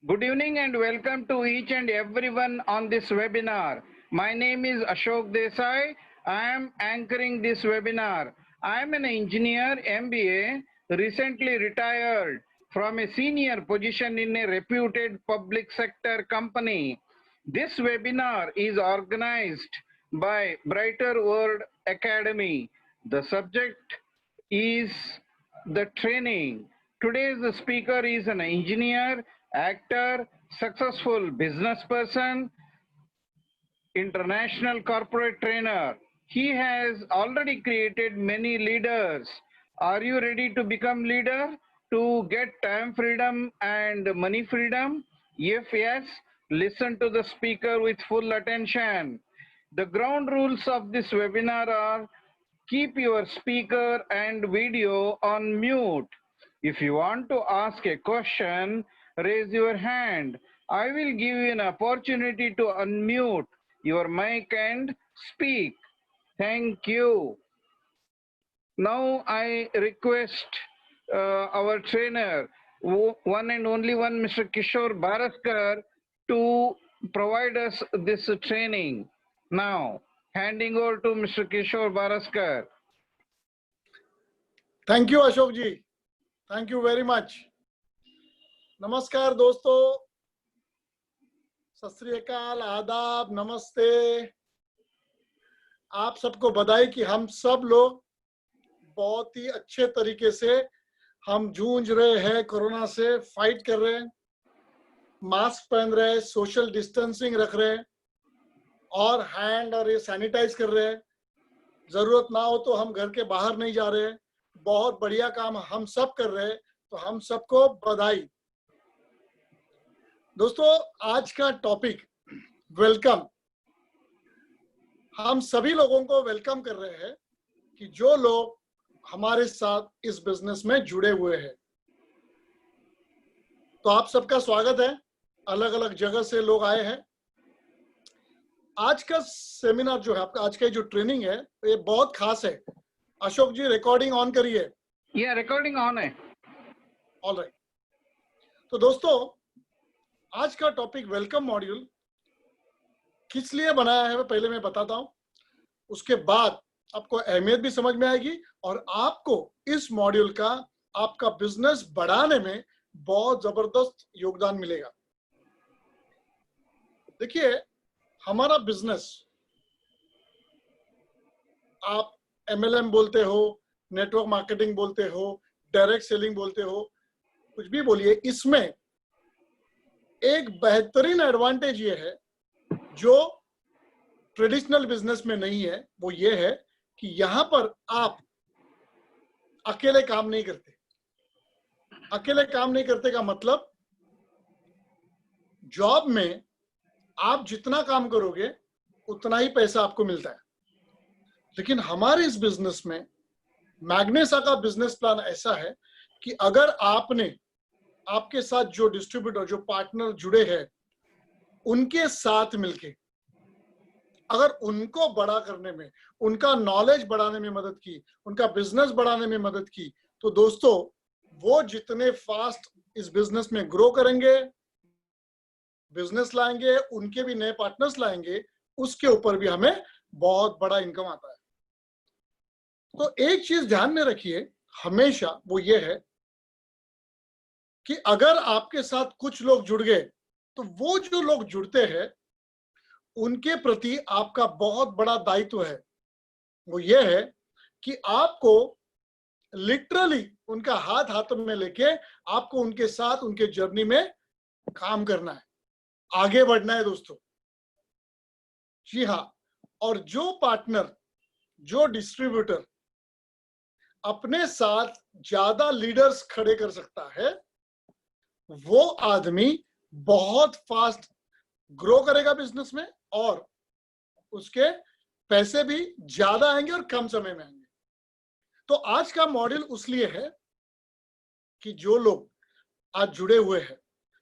Good evening and welcome to each and everyone on this webinar. My name is Ashok Desai. I am anchoring this webinar. I am an engineer, MBA, recently retired from a senior position in a reputed public sector company. This webinar is organized by Brighter World Academy. The subject is the training. Today's speaker is an engineer, actor, successful business person, international corporate trainer. He has already created many leaders. Are you ready to become leader? To get time freedom and money freedom? If yes, listen to the speaker with full attention. The ground rules of this webinar are: keep your speaker and video on mute. If you want to ask a question, raise your hand. I will give you an opportunity to unmute your mic and speak. Thank you. Now I request our trainer, one and only one, Mr. Kishore Baraskar, to provide us this training. Now, handing over to Mr. Kishore Baraskar. Thank you Ashok ji, thank you very much. नमस्कार दोस्तों, सत श्री अकाल, आदाब, नमस्ते। आप सबको बधाई कि हम सब लोग बहुत ही अच्छे तरीके से हम जूझ रहे हैं, कोरोना से फाइट कर रहे हैं, मास्क पहन रहे हैं, सोशल डिस्टेंसिंग रख रहे हैं और हैंड और ये सैनिटाइज कर रहे हैं। जरूरत ना हो तो हम घर के बाहर नहीं जा रहे हैं। बहुत बढ़िया काम हम सब कर रहे हैं, तो हम सबको बधाई। दोस्तों, आज का टॉपिक वेलकम। हम सभी लोगों को वेलकम कर रहे हैं कि जो लोग हमारे साथ इस बिजनेस में जुड़े हुए हैं। तो आप सबका स्वागत है। अलग अलग जगह से लोग आए हैं। आज का सेमिनार जो है, आपका आज का जो ट्रेनिंग है, ये बहुत खास है। अशोक जी, रिकॉर्डिंग ऑन करिए। ये रिकॉर्डिंग ऑन है। ऑलराइट। तो दोस्तों, आज का टॉपिक वेलकम मॉड्यूल किस लिए बनाया है पहले मैं बताता हूं, उसके बाद आपको अहमियत भी समझ में आएगी और आपको इस मॉड्यूल का आपका बिजनेस बढ़ाने में बहुत जबरदस्त योगदान मिलेगा। देखिए, हमारा बिजनेस, आप MLM बोलते हो, नेटवर्क मार्केटिंग बोलते हो, डायरेक्ट सेलिंग बोलते हो, कुछ भी बोलिए, इसमें एक बेहतरीन एडवांटेज ये है जो ट्रेडिशनल बिजनेस में नहीं है। वो ये है कि यहां पर आप अकेले काम नहीं करते। अकेले काम नहीं करते का मतलब, जॉब में आप जितना काम करोगे उतना ही पैसा आपको मिलता है। लेकिन हमारे इस बिजनेस में, मैग्नेसा का बिजनेस प्लान ऐसा है कि अगर आपने आपके साथ जो डिस्ट्रीब्यूटर, जो पार्टनर जुड़े हैं, उनके साथ मिलके अगर उनको बड़ा करने में, उनका नॉलेज बढ़ाने में मदद की, उनका बिजनेस बढ़ाने में मदद की, तो दोस्तों वो जितने फास्ट इस बिजनेस में ग्रो करेंगे, बिजनेस लाएंगे, उनके भी नए पार्टनर्स लाएंगे, उसके ऊपर भी हमें बहुत बड़ा इनकम आता है। तो एक चीज ध्यान में रखिए हमेशा, वो ये है कि अगर आपके साथ कुछ लोग जुड़ गए, तो वो जो लोग जुड़ते हैं उनके प्रति आपका बहुत बड़ा दायित्व है। वो ये है कि आपको लिटरली उनका हाथ हाथ में लेके आपको उनके साथ, उनके जर्नी में काम करना है, आगे बढ़ना है दोस्तों। जी हाँ। और जो पार्टनर, जो डिस्ट्रीब्यूटर अपने साथ ज्यादा लीडर्स खड़े कर सकता है, वो आदमी बहुत फास्ट ग्रो करेगा बिजनेस में और उसके पैसे भी ज्यादा आएंगे और कम समय में आएंगे। तो आज का मॉड्यूल उस लिए है कि जो लोग आज जुड़े हुए हैं,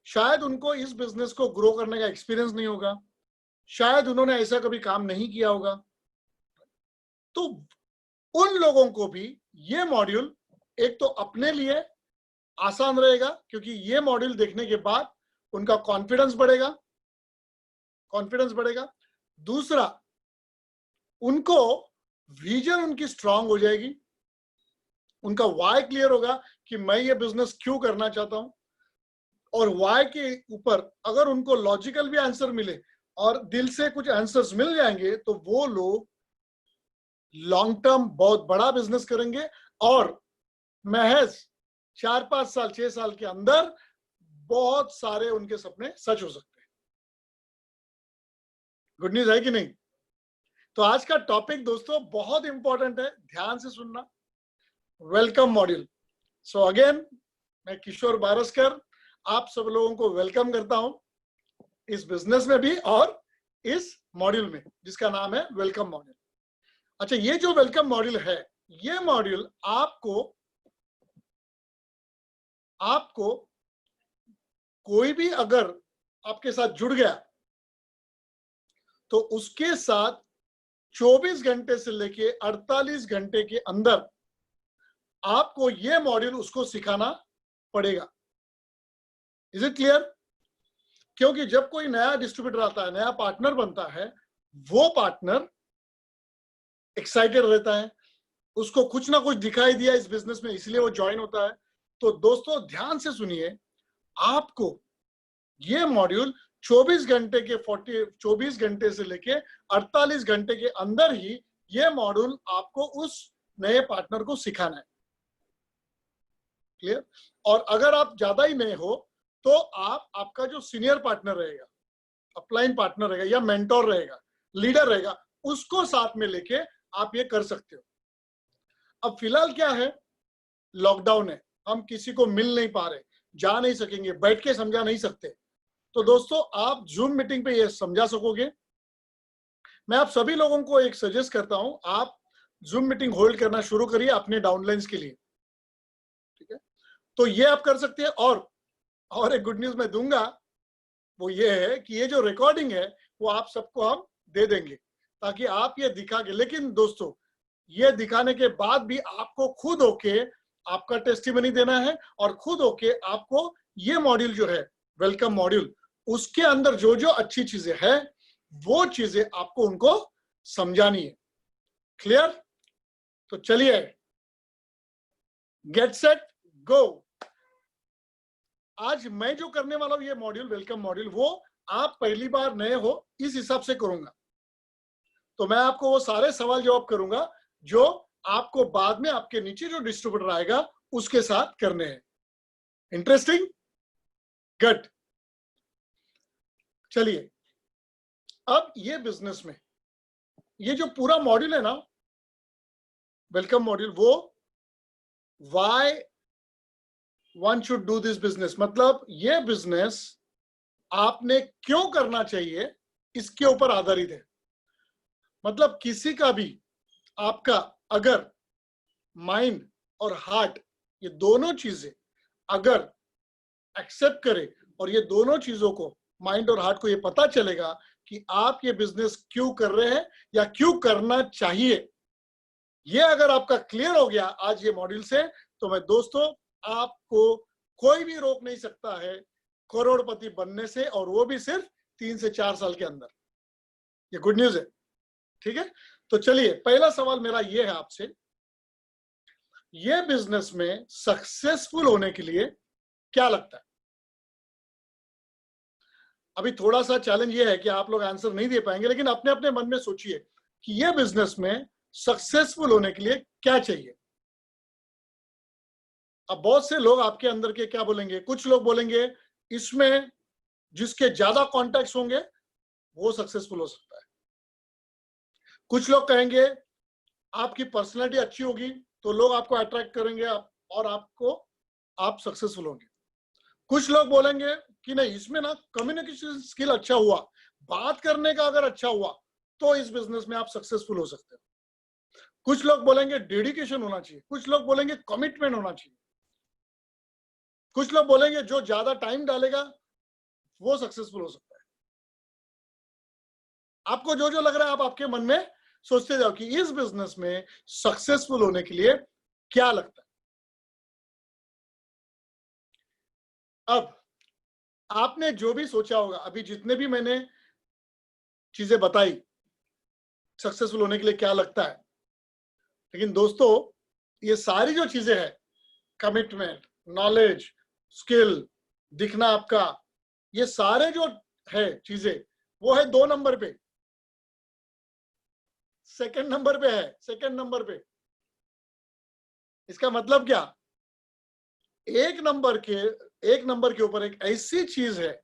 शायद उनको इस बिजनेस को ग्रो करने का एक्सपीरियंस नहीं होगा, शायद उन्होंने ऐसा कभी काम नहीं किया होगा, तो उन लोगों को भी ये मॉड्यूल एक तो अपने लिए आसान रहेगा, क्योंकि ये मॉड्यूल देखने के बाद उनका कॉन्फिडेंस बढ़ेगा, दूसरा उनको विजन उनकी स्ट्रांग हो जाएगी, उनका वाई क्लियर होगा कि मैं ये बिजनेस क्यों करना चाहता हूं, और वाई के ऊपर अगर उनको लॉजिकल भी आंसर मिले और दिल से कुछ आंसर्स मिल जाएंगे तो वो लोग लॉन्ग टर्म बहुत बड़ा बिजनेस करेंगे और महज 4-5 साल 6 साल के अंदर बहुत सारे उनके सपने सच हो सकते हैं। गुड न्यूज है कि नहीं? तो आज का टॉपिक दोस्तों बहुत इंपॉर्टेंट है, ध्यान से सुनना। Welcome module. सो अगेन मैं किशोर बारस्कर आप सब लोगों को वेलकम करता हूं इस बिजनेस में भी और इस मॉड्यूल में जिसका नाम है वेलकम मॉड्यूल। अच्छा, ये जो वेलकम मॉड्यूल है, ये मॉड्यूल आपको कोई भी अगर आपके साथ जुड़ गया तो उसके साथ 24 घंटे से लेके 48 घंटे के अंदर आपको ये मॉड्यूल उसको सिखाना पड़ेगा। Is it clear? क्योंकि जब कोई नया डिस्ट्रीब्यूटर आता है, नया पार्टनर बनता है, वो पार्टनर एक्साइटेड रहता है, उसको कुछ ना कुछ दिखाई दिया इस बिजनेस में, इसलिए वो ज्वाइन होता है। तो दोस्तों ध्यान से सुनिए, आपको ये मॉड्यूल 24 घंटे से लेके 48 घंटे के अंदर ही ये मॉड्यूल आपको उस नए पार्टनर को सिखाना है। क्लियर? और अगर आप ज्यादा ही नए हो तो आपका जो सीनियर पार्टनर रहेगा, अपलाइन पार्टनर रहेगा या मेंटोर रहेगा, लीडर रहेगा, उसको साथ में लेके आप ये कर सकते हो। अब फिलहाल क्या है, लॉकडाउन है, हम किसी को मिल नहीं पा रहे, जा नहीं सकेंगे, बैठ के समझा नहीं सकते, तो दोस्तों आप जूम मीटिंग पे ये समझा सकोगे। मैं आप सभी लोगों को एक सजेस्ट करता हूं, आप जूम मीटिंग होल्ड करना शुरू करिए अपने डाउनलाइंस के लिए, ठीक है? तो ये आप कर सकते हैं। और एक गुड न्यूज मैं दूंगा, वो ये है कि ये जो रिकॉर्डिंग है वो आप सबको हम दे देंगे ताकि आप ये दिखा के, लेकिन दोस्तों ये दिखाने के बाद भी आपको खुद होके आपका टेस्टिमनी देना है और खुद होके आपको ये मॉड्यूल जो है वेलकम मॉड्यूल, उसके अंदर जो जो अच्छी चीजें हैं वो चीजें आपको उनको समझानी है। क्लियर? तो चलिए, गेट सेट गो। आज मैं जो करने वाला हूं ये मॉड्यूल, वेलकम मॉड्यूल, वो आप पहली बार नए हो इस हिसाब से करूंगा। तो मैं आपको वो सारे सवाल जवाब करूंगा जो आपको बाद में आपके नीचे जो डिस्ट्रीब्यूटर आएगा उसके साथ करने हैं। इंटरेस्टिंग? गुड। चलिए, अब ये बिजनेस में ये जो पूरा मॉड्यूल है ना, वेलकम मॉड्यूल, वो why one should do this business, मतलब ये बिजनेस आपने क्यों करना चाहिए, इसके ऊपर आधारित है। मतलब किसी का भी आपका अगर माइंड और हार्ट ये दोनों चीजें अगर एक्सेप्ट करे और ये दोनों चीजों को, माइंड और हार्ट को ये पता चलेगा कि आप ये बिजनेस क्यों कर रहे हैं या क्यों करना चाहिए, ये अगर आपका क्लियर हो गया आज ये मॉड्यूल से, तो मैं दोस्तों आपको कोई भी रोक नहीं सकता है करोड़पति बनने से, और वो भी सिर्फ 3 से 4 साल के अंदर। ये गुड न्यूज है, ठीक है? तो चलिए, पहला सवाल मेरा ये है आपसे, ये बिजनेस में सक्सेसफुल होने के लिए क्या लगता है? अभी थोड़ा सा चैलेंज ये है कि आप लोग आंसर नहीं दे पाएंगे, लेकिन अपने अपने मन में सोचिए कि ये बिजनेस में सक्सेसफुल होने के लिए क्या चाहिए। अब बहुत से लोग आपके अंदर के क्या बोलेंगे, कुछ लोग बोलेंगे इसमें जिसके ज्यादा कॉन्टैक्ट्स होंगे वो सक्सेसफुल हो सकता है। कुछ लोग कहेंगे आपकी पर्सनैलिटी अच्छी होगी तो लोग आपको अट्रैक्ट करेंगे और आप सक्सेसफुल होंगे। कुछ लोग बोलेंगे कि नहीं, इसमें ना कम्युनिकेशन स्किल अच्छा हुआ, बात करने का अगर अच्छा हुआ तो इस बिजनेस में आप सक्सेसफुल हो सकते हो। कुछ लोग बोलेंगे डेडिकेशन होना चाहिए, कुछ लोग बोलेंगे कमिटमेंट होना चाहिए, कुछ लोग बोलेंगे जो ज्यादा टाइम डालेगा वो सक्सेसफुल हो सकता है। आपको जो जो लग रहा है आप आपके मन में सोचते जाओ कि इस बिजनेस में सक्सेसफुल होने के लिए क्या लगता है। अब आपने जो भी सोचा होगा, अभी जितने भी मैंने चीजें बताई सक्सेसफुल होने के लिए क्या लगता है, लेकिन दोस्तों ये सारी जो चीजें हैं, कमिटमेंट, नॉलेज, स्किल, दिखना आपका, ये सारे जो है चीजें, वो है 2 नंबर पे, सेकंड नंबर पे है, सेकंड नंबर पे। इसका मतलब क्या, एक नंबर के ऊपर एक ऐसी चीज है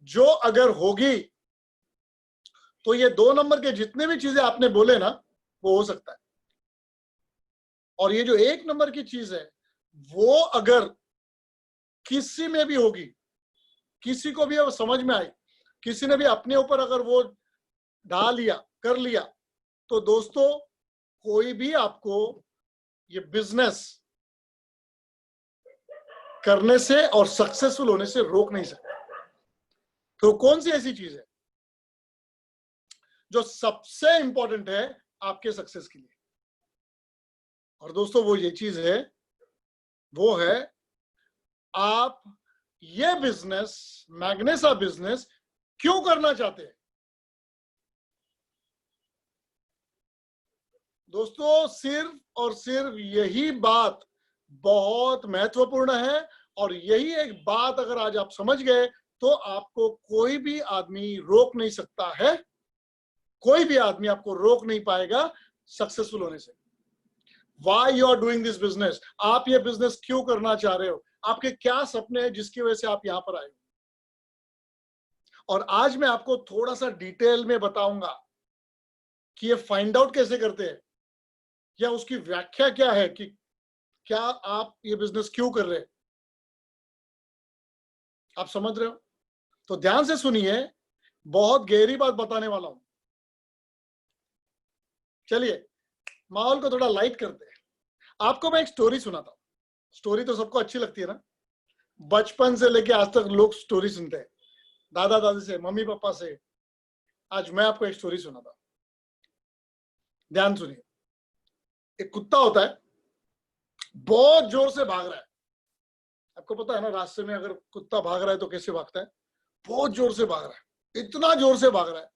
जो अगर होगी तो ये 2 नंबर के जितने भी चीजें आपने बोले ना, वो हो सकता है। और ये जो 1 नंबर की चीज है, वो अगर किसी में भी होगी, किसी को भी अब समझ में आई, किसी ने भी अपने ऊपर अगर वो डाल लिया, कर लिया, तो दोस्तों कोई भी आपको ये बिजनेस करने से और सक्सेसफुल होने से रोक नहीं सकता। तो कौन सी ऐसी चीज है जो सबसे इंपॉर्टेंट है आपके सक्सेस के लिए? और दोस्तों वो ये चीज है, वो है आप ये बिजनेस, मैग्नेसा बिजनेस क्यों करना चाहते हैं। दोस्तों सिर्फ और सिर्फ यही बात बहुत महत्वपूर्ण है, और यही एक बात अगर आज आप समझ गए तो आपको कोई भी आदमी रोक नहीं सकता है, कोई भी आदमी आपको रोक नहीं पाएगा सक्सेसफुल होने से। Why you are doing this business? आप ये बिजनेस क्यों करना चाह रहे हो, आपके क्या सपने हैं जिसकी वजह से आप यहां पर आए हो। और आज मैं आपको थोड़ा सा डिटेल में बताऊंगा कि ये फाइंड आउट कैसे करते हैं, या उसकी व्याख्या क्या है, कि क्या आप ये बिजनेस क्यों कर रहे हैं। आप समझ रहे हो? तो ध्यान से सुनिए, बहुत गहरी बात बताने वाला हूं। चलिए माहौल को थोड़ा लाइट करते हैं। आपको मैं एक स्टोरी सुनाता हूं। स्टोरी तो सबको अच्छी लगती है ना, बचपन से लेके आज तक लोग स्टोरी सुनते हैं, दादा दादी से, मम्मी पापा से। आज मैं आपको एक स्टोरी सुनाता हूं, ध्यान सुनिए। एक कुत्ता होता है, बहुत जोर से भाग रहा है। आपको पता है ना, रास्ते में अगर कुत्ता भाग रहा है तो कैसे भागता है, बहुत जोर से भाग रहा है, इतना जोर से भाग रहा है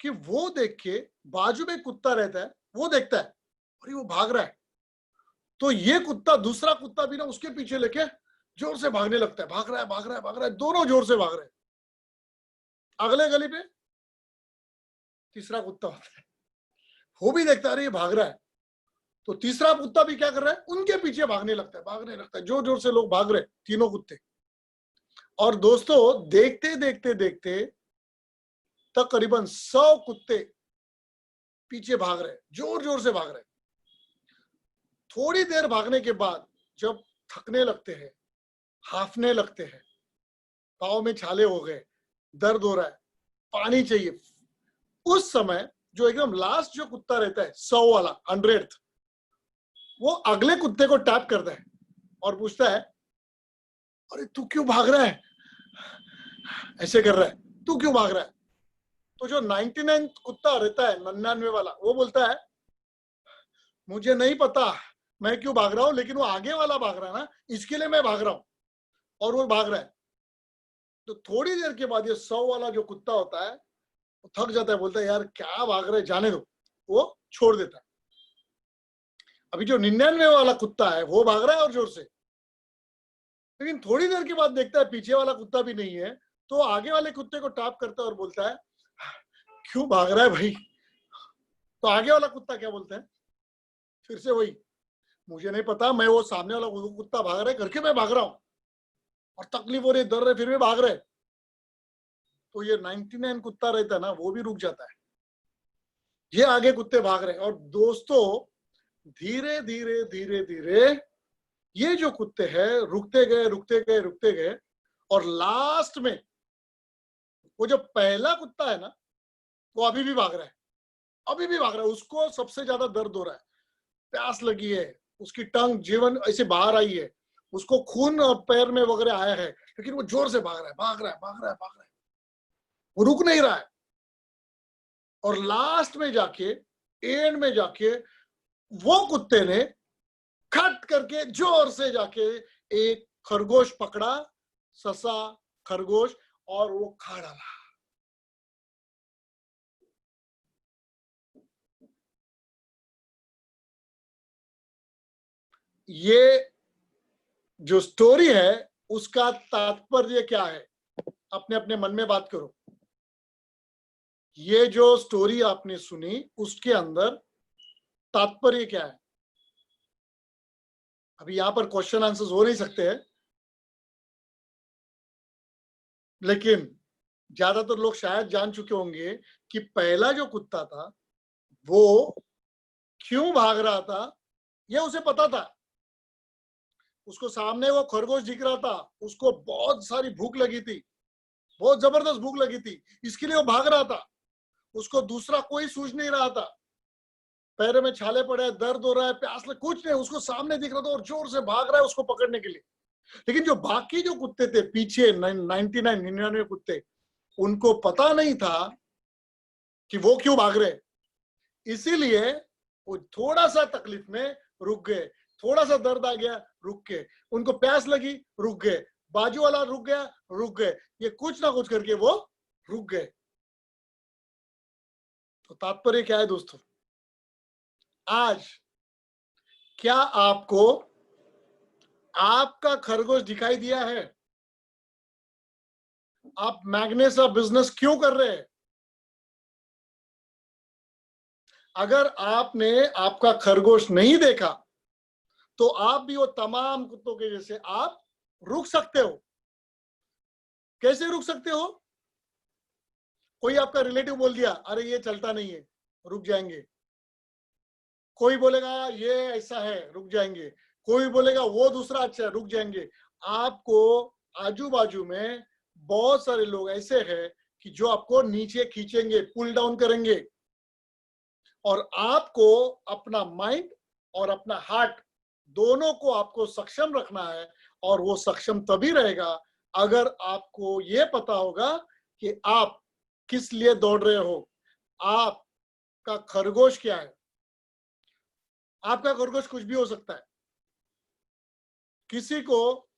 कि वो देख के बाजू में कुत्ता रहता है, वो देखता है अरे वो भाग रहा है, तो ये कुत्ता, दूसरा कुत्ता भी ना उसके पीछे लेके जोर से भागने लगता है। भाग रहा है, भाग रहा है, भाग रहा है, दोनों जोर से भाग रहे हैं। अगले गली पे तीसरा कुत्ता होता है, वो भी देखता है अरे ये भाग रहा है, तो तीसरा कुत्ता भी क्या कर रहा है, उनके पीछे भागने लगता है, भागने लगता है, जोर जोर से लोग भाग रहे, तीनों कुत्ते। और दोस्तों देखते देखते देखते तकरीबन 100 कुत्ते पीछे भाग रहे, जोर जोर से भाग रहे। थोड़ी देर भागने के बाद जब थकने लगते हैं, हाफने लगते हैं, पाँव में छाले हो गए, दर्द हो रहा है, पानी चाहिए, उस समय जो एकदम लास्ट जो कुत्ता रहता है, 100 वाला, 100th, वो अगले कुत्ते को टैप करता है और पूछता है अरे तू क्यों भाग रहा है, ऐसे कर रहा है, तू क्यों भाग रहा है। तो जो 99 कुत्ता रहता है, 99 वाला, वो बोलता है मुझे नहीं पता मैं क्यों भाग रहा हूं, लेकिन वो आगे वाला भाग रहा है ना, इसके लिए मैं भाग रहा हूं। और वो भाग रहा है। तो थोड़ी देर के बाद ये 100 वाला जो कुत्ता होता है वो थक जाता है, बोलता है यार क्या भाग रहे, जाने दो, वो छोड़ देता है। अभी जो 99 वाला कुत्ता है वो भाग रहा है और जोर से, लेकिन थोड़ी देर के बाद देखता है पीछे वाला कुत्ता भी नहीं है, तो आगे वाले कुत्ते को टैप करता है और बोलता है क्यों भाग रहा है भाई। तो आगे वाला कुत्ता क्या बोलता है, फिर से वही, मुझे नहीं पता, मैं वो सामने वाला कुत्ता भाग रहा है करके मैं भाग रहा हूं, और तकलीफ हो रही, दर्द रहे, फिर भी भाग रहे। तो ये 99 कुत्ता रहता है ना, वो भी रुक जाता है, ये आगे कुत्ते भाग रहे हैं। और दोस्तों धीरे धीरे धीरे धीरे ये जो कुत्ते हैं रुकते गए, रुकते गए, रुकते गए, और लास्ट में वो जो पहला कुत्ता है ना, वो अभी भी भाग रहा है, अभी भी भाग रहा है। उसको सबसे ज्यादा दर्द हो रहा है, प्यास लगी है, उसकी टंग जीवन ऐसे बाहर आई है, उसको खून पैर में वगैरह आया है, लेकिन वो जोर से भाग रहा है, भाग रहा है, भाग रहा है, भाग रहा है, वो रुक नहीं रहा है। और लास्ट में जाके, एंड में जाके, वो कुत्ते ने खट करके जोर से जाके एक खरगोश पकड़ा, ससा खरगोश, और वो खा डाला। ये जो स्टोरी है उसका तात्पर्य क्या है, अपने अपने मन में बात करो। ये जो स्टोरी आपने सुनी उसके अंदर तात्पर्य क्या है? अभी यहां पर क्वेश्चन आंसर्स हो नहीं सकते हैं, लेकिन ज्यादातर लोग शायद जान चुके होंगे कि पहला जो कुत्ता था वो क्यों भाग रहा था। ये उसे पता था, उसको सामने वो खरगोश दिख रहा था, उसको बहुत सारी भूख लगी थी, बहुत जबरदस्त भूख लगी थी, इसके लिए वो भाग रहा था। उसको दूसरा कोई सूझ नहीं रहा था, पैरों में छाले पड़े हैं, दर्द हो रहा है, प्यास लग, कुछ नहीं, उसको सामने दिख रहा था और जोर से भाग रहा है उसको पकड़ने के लिए। लेकिन जो बाकी जो कुत्ते थे पीछे 99 कुत्ते, उनको पता नहीं था कि वो क्यों भाग रहे, इसीलिए वो थोड़ा सा तकलीफ में रुक गए, थोड़ा सा दर्द आ गया रुक गए, उनको प्यास लगी रुक गए, बाजू वाला रुक गया रुक गए, ये कुछ ना कुछ करके वो रुक गए। तो तात्पर्य क्या है दोस्तों? आज क्या आपको आपका खरगोश दिखाई दिया है? आप मैग्नेसा बिजनेस क्यों कर रहे हैं? अगर आपने आपका खरगोश नहीं देखा तो आप भी वो तमाम कुत्तों के जैसे आप रुक सकते हो। कैसे रुक सकते हो? कोई आपका रिलेटिव बोल दिया अरे ये चलता नहीं है, रुक जाएंगे। कोई बोलेगा ये ऐसा है, रुक जाएंगे। कोई बोलेगा वो दूसरा अच्छा है, रुक जाएंगे। आपको आजू बाजू में बहुत सारे लोग ऐसे हैं कि जो आपको नीचे खींचेंगे, पुल डाउन करेंगे, और आपको अपना माइंड और अपना हार्ट दोनों को आपको सक्षम रखना है। और वो सक्षम तभी रहेगा अगर आपको ये पता होगा कि आप किस लिए दौड़ रहे हो, आपका खरगोश क्या है। आपका खरगोश कुछ भी हो सकता है। किसी को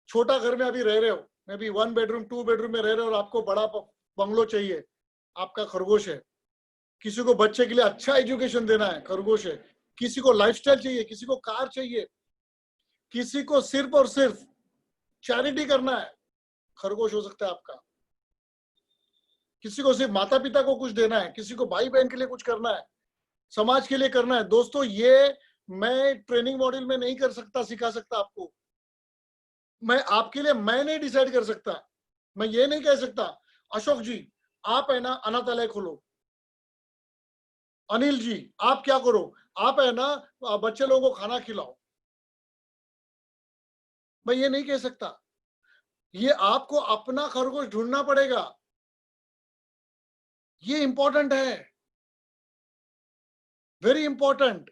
छोटा घर में अभी रह रहे हो, मे बी 1 बेडरूम 2 बेडरूम में रह रहे हो और आपको बड़ा बंगलो चाहिए, आपका खरगोश है। किसी को बच्चे के लिए अच्छा एजुकेशन देना है, खरगोश है। किसी को लाइफस्टाइल चाहिए, किसी को कार चाहिए, किसी को सिर्फ और सिर्फ चैरिटी करना है, खरगोश हो सकता है आपका। किसी को सिर्फ माता पिता को कुछ देना है, किसी को भाई बहन के लिए कुछ करना है, समाज के लिए करना है। दोस्तों ये मैं ट्रेनिंग मॉड्यूल में नहीं कर सकता, सिखा सकता आपको। मैं आपके लिए मैं नहीं डिसाइड कर सकता। मैं ये नहीं कह सकता अशोक जी आप है ना अनाथालय खोलो, अनिल जी आप क्या करो, आप है ना बच्चे लोगों को खाना खिलाओ। मैं ये नहीं कह सकता। ये आपको अपना खरगोश ढूंढना पड़ेगा, ये इंपॉर्टेंट है, वेरी इंपॉर्टेंट।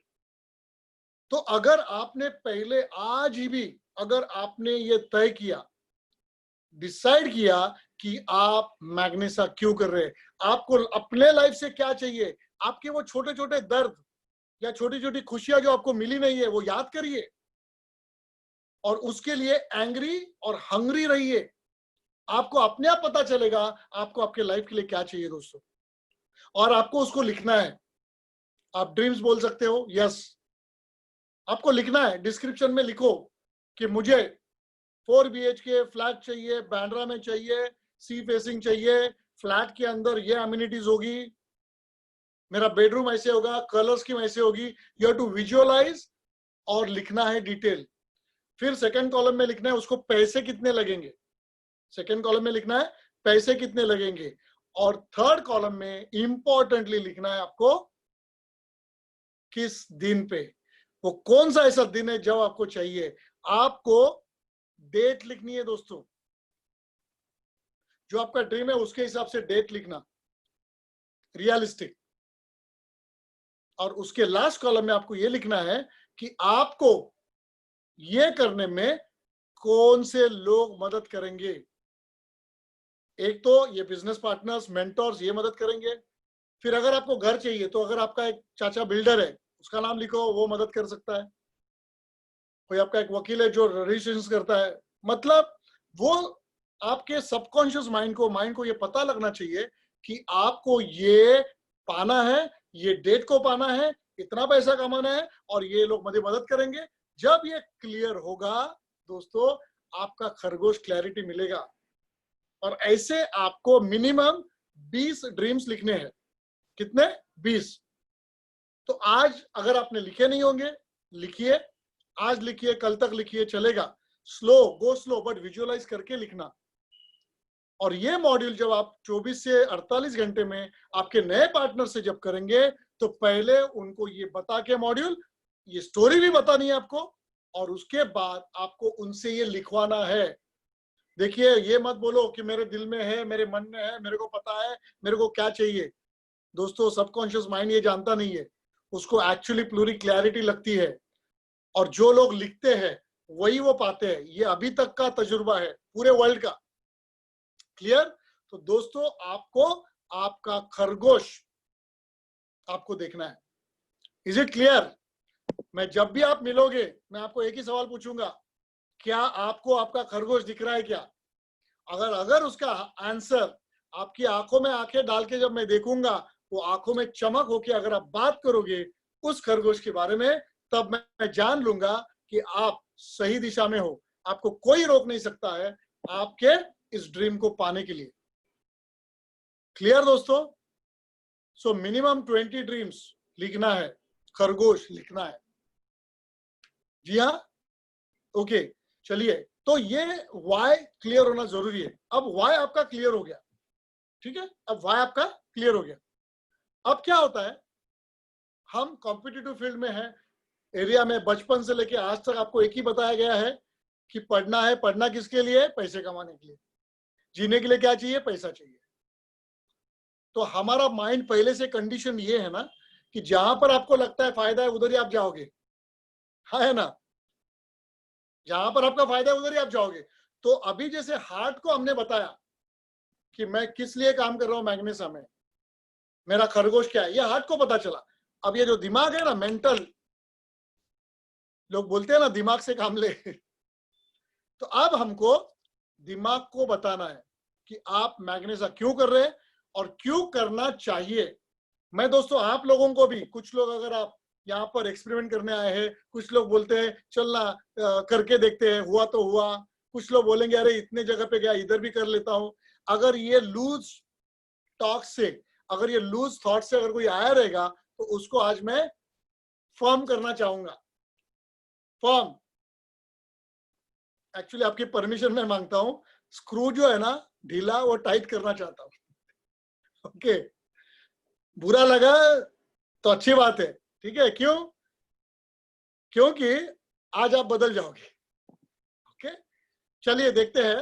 तो अगर आपने पहले आज ही भी अगर आपने ये तय किया, डिसाइड किया कि आप मैग्नेसा क्यों कर रहे हैं, आपको अपने लाइफ से क्या चाहिए, आपके वो छोटे छोटे दर्द या छोटी छोटी खुशियां जो आपको मिली नहीं है वो याद करिए, और उसके लिए एंग्री और हंग्री रहिए। आपको अपने आप पता चलेगा आपको आपके लाइफ के लिए क्या चाहिए दोस्तों, और आपको उसको लिखना है। आप ड्रीम्स बोल सकते हो, यस, आपको लिखना है, डिस्क्रिप्शन में लिखो कि मुझे 4 BHK फ्लैट चाहिए, बांद्रा में चाहिए, सी फेसिंग चाहिए, फ्लैट के अंदर ये अम्यूनिटीज होगी, मेरा बेडरूम ऐसे होगा, कलर स्कीम ऐसे होगी। यू हैव टू विजुअलाइज और लिखना है डिटेल। फिर सेकंड कॉलम में लिखना है उसको पैसे कितने लगेंगे, सेकंड कॉलम में लिखना है पैसे कितने लगेंगे, और थर्ड कॉलम में इंपॉर्टेंटली लिखना है आपको किस दिन पे, वो कौन सा ऐसा दिन है जब आपको चाहिए। आपको डेट लिखनी है दोस्तों, जो आपका ड्रीम है उसके हिसाब से डेट लिखना, रियलिस्टिक। और उसके लास्ट कॉलम में आपको ये लिखना है कि आपको ये करने में कौन से लोग मदद करेंगे। एक तो ये बिजनेस पार्टनर्स, मेंटर्स, ये मदद करेंगे। फिर अगर आपको घर चाहिए तो अगर आपका एक चाचा बिल्डर है उसका नाम लिखो, वो मदद कर सकता है। कोई आपका एक वकील है जो रजिस्ट्रेशन करता है। मतलब वो आपके सबकॉन्शियस माइंड को ये पता लगना चाहिए कि आपको ये पाना है, ये डेट को पाना है, इतना पैसा कमाना है और ये लोग मुझे मदद करेंगे। जब ये क्लियर होगा दोस्तों, आपका खरगोश क्लैरिटी मिलेगा। और ऐसे आपको मिनिमम 20 ड्रीम्स लिखने हैं। कितने? 20। तो आज अगर आपने लिखे नहीं होंगे, लिखिए, आज लिखिए, कल तक लिखिए, चलेगा। Slow, go slow, but visualise करके लिखना। और ये मॉड्यूल जब आप 24 से 48 घंटे में आपके नए पार्टनर से जब करेंगे, तो पहले उनको ये बता के मॉड्यूल, ये स्टोरी भी बतानी है आपको, और उसके बाद आपको उनसे ये लिखवाना है। देखिए, ये मत बोलो कि मेरे दिल में है, मेरे मन में है, मेरे को पता है मेरे को क्या चाहिए। दोस्तों, सबकॉन्शियस माइंड ये जानता नहीं है, उसको एक्चुअली पूरी क्लैरिटी लगती है। और जो लोग लिखते हैं वही वो पाते हैं। ये अभी तक का तजुर्बा है पूरे वर्ल्ड का। क्लियर? तो दोस्तों, आपको आपका खरगोश आपको देखना है। Is it clear? मैं जब भी आप मिलोगे, मैं आपको एक ही सवाल पूछूंगा, क्या आपको आपका खरगोश दिख रहा है क्या? अगर उसका आंसर, आपकी आंखों में आंखें डाल के जब मैं देखूंगा, वो आंखों में चमक होके अगर आप बात करोगे उस खरगोश के बारे में, तब मैं जान लूंगा कि आप सही दिशा में हो। आपको कोई रोक नहीं सकता है आपके इस ड्रीम को पाने के लिए। क्लियर दोस्तों? सो मिनिमम 20 ड्रीम्स लिखना है, खरगोश लिखना है। जी हाँ, ओके। चलिए, तो ये वाई क्लियर होना जरूरी है। अब वाई आपका क्लियर हो गया, ठीक है? अब वाई आपका क्लियर हो गया। अब क्या होता है, हम कॉम्पिटिटिव फील्ड में है, एरिया में बचपन से लेके आज तक आपको एक ही बताया गया है कि पढ़ना है। पढ़ना किसके लिए? पैसे कमाने के लिए। जीने के लिए क्या चाहिए? पैसा चाहिए। तो हमारा माइंड पहले से कंडीशन ये है ना कि जहां पर आपको लगता है फायदा है उधर ही आप जाओगे, हाँ है ना? जहां पर आपका फायदा है उधर ही आप जाओगे। तो अभी जैसे हार्ट को हमने बताया कि मैं किस लिए काम कर रहा हूं मैग्नेसा में, मेरा खरगोश क्या है, ये हार्ट को पता चला। अब ये जो दिमाग है ना, मेंटल, लोग बोलते हैं ना दिमाग से काम ले तो अब हमको दिमाग को बताना है कि आप मैग्नेसा क्यों कर रहे हैं और क्यों करना चाहिए। मैं दोस्तों आप लोगों को भी, कुछ लोग अगर आप यहाँ पर एक्सपेरिमेंट करने आए हैं, कुछ लोग बोलते हैं चलना करके देखते हैं, हुआ तो हुआ। कुछ लोग बोलेंगे अरे इतने जगह पे गया, इधर भी कर लेता हूं। अगर ये लूज टॉक से, अगर ये लूज थॉट से अगर कोई आया रहेगा, तो उसको आज मैं फर्म करना चाहूंगा। फर्म, एक्चुअली आपकी परमिशन मैं मांगता हूं। स्क्रू जो है ना ढीला, वो टाइट करना चाहता हूं। ओके, बुरा लगा तो अच्छी बात है, ठीक है? क्यों? क्योंकि आज आप बदल जाओगे। ओके, चलिए देखते हैं।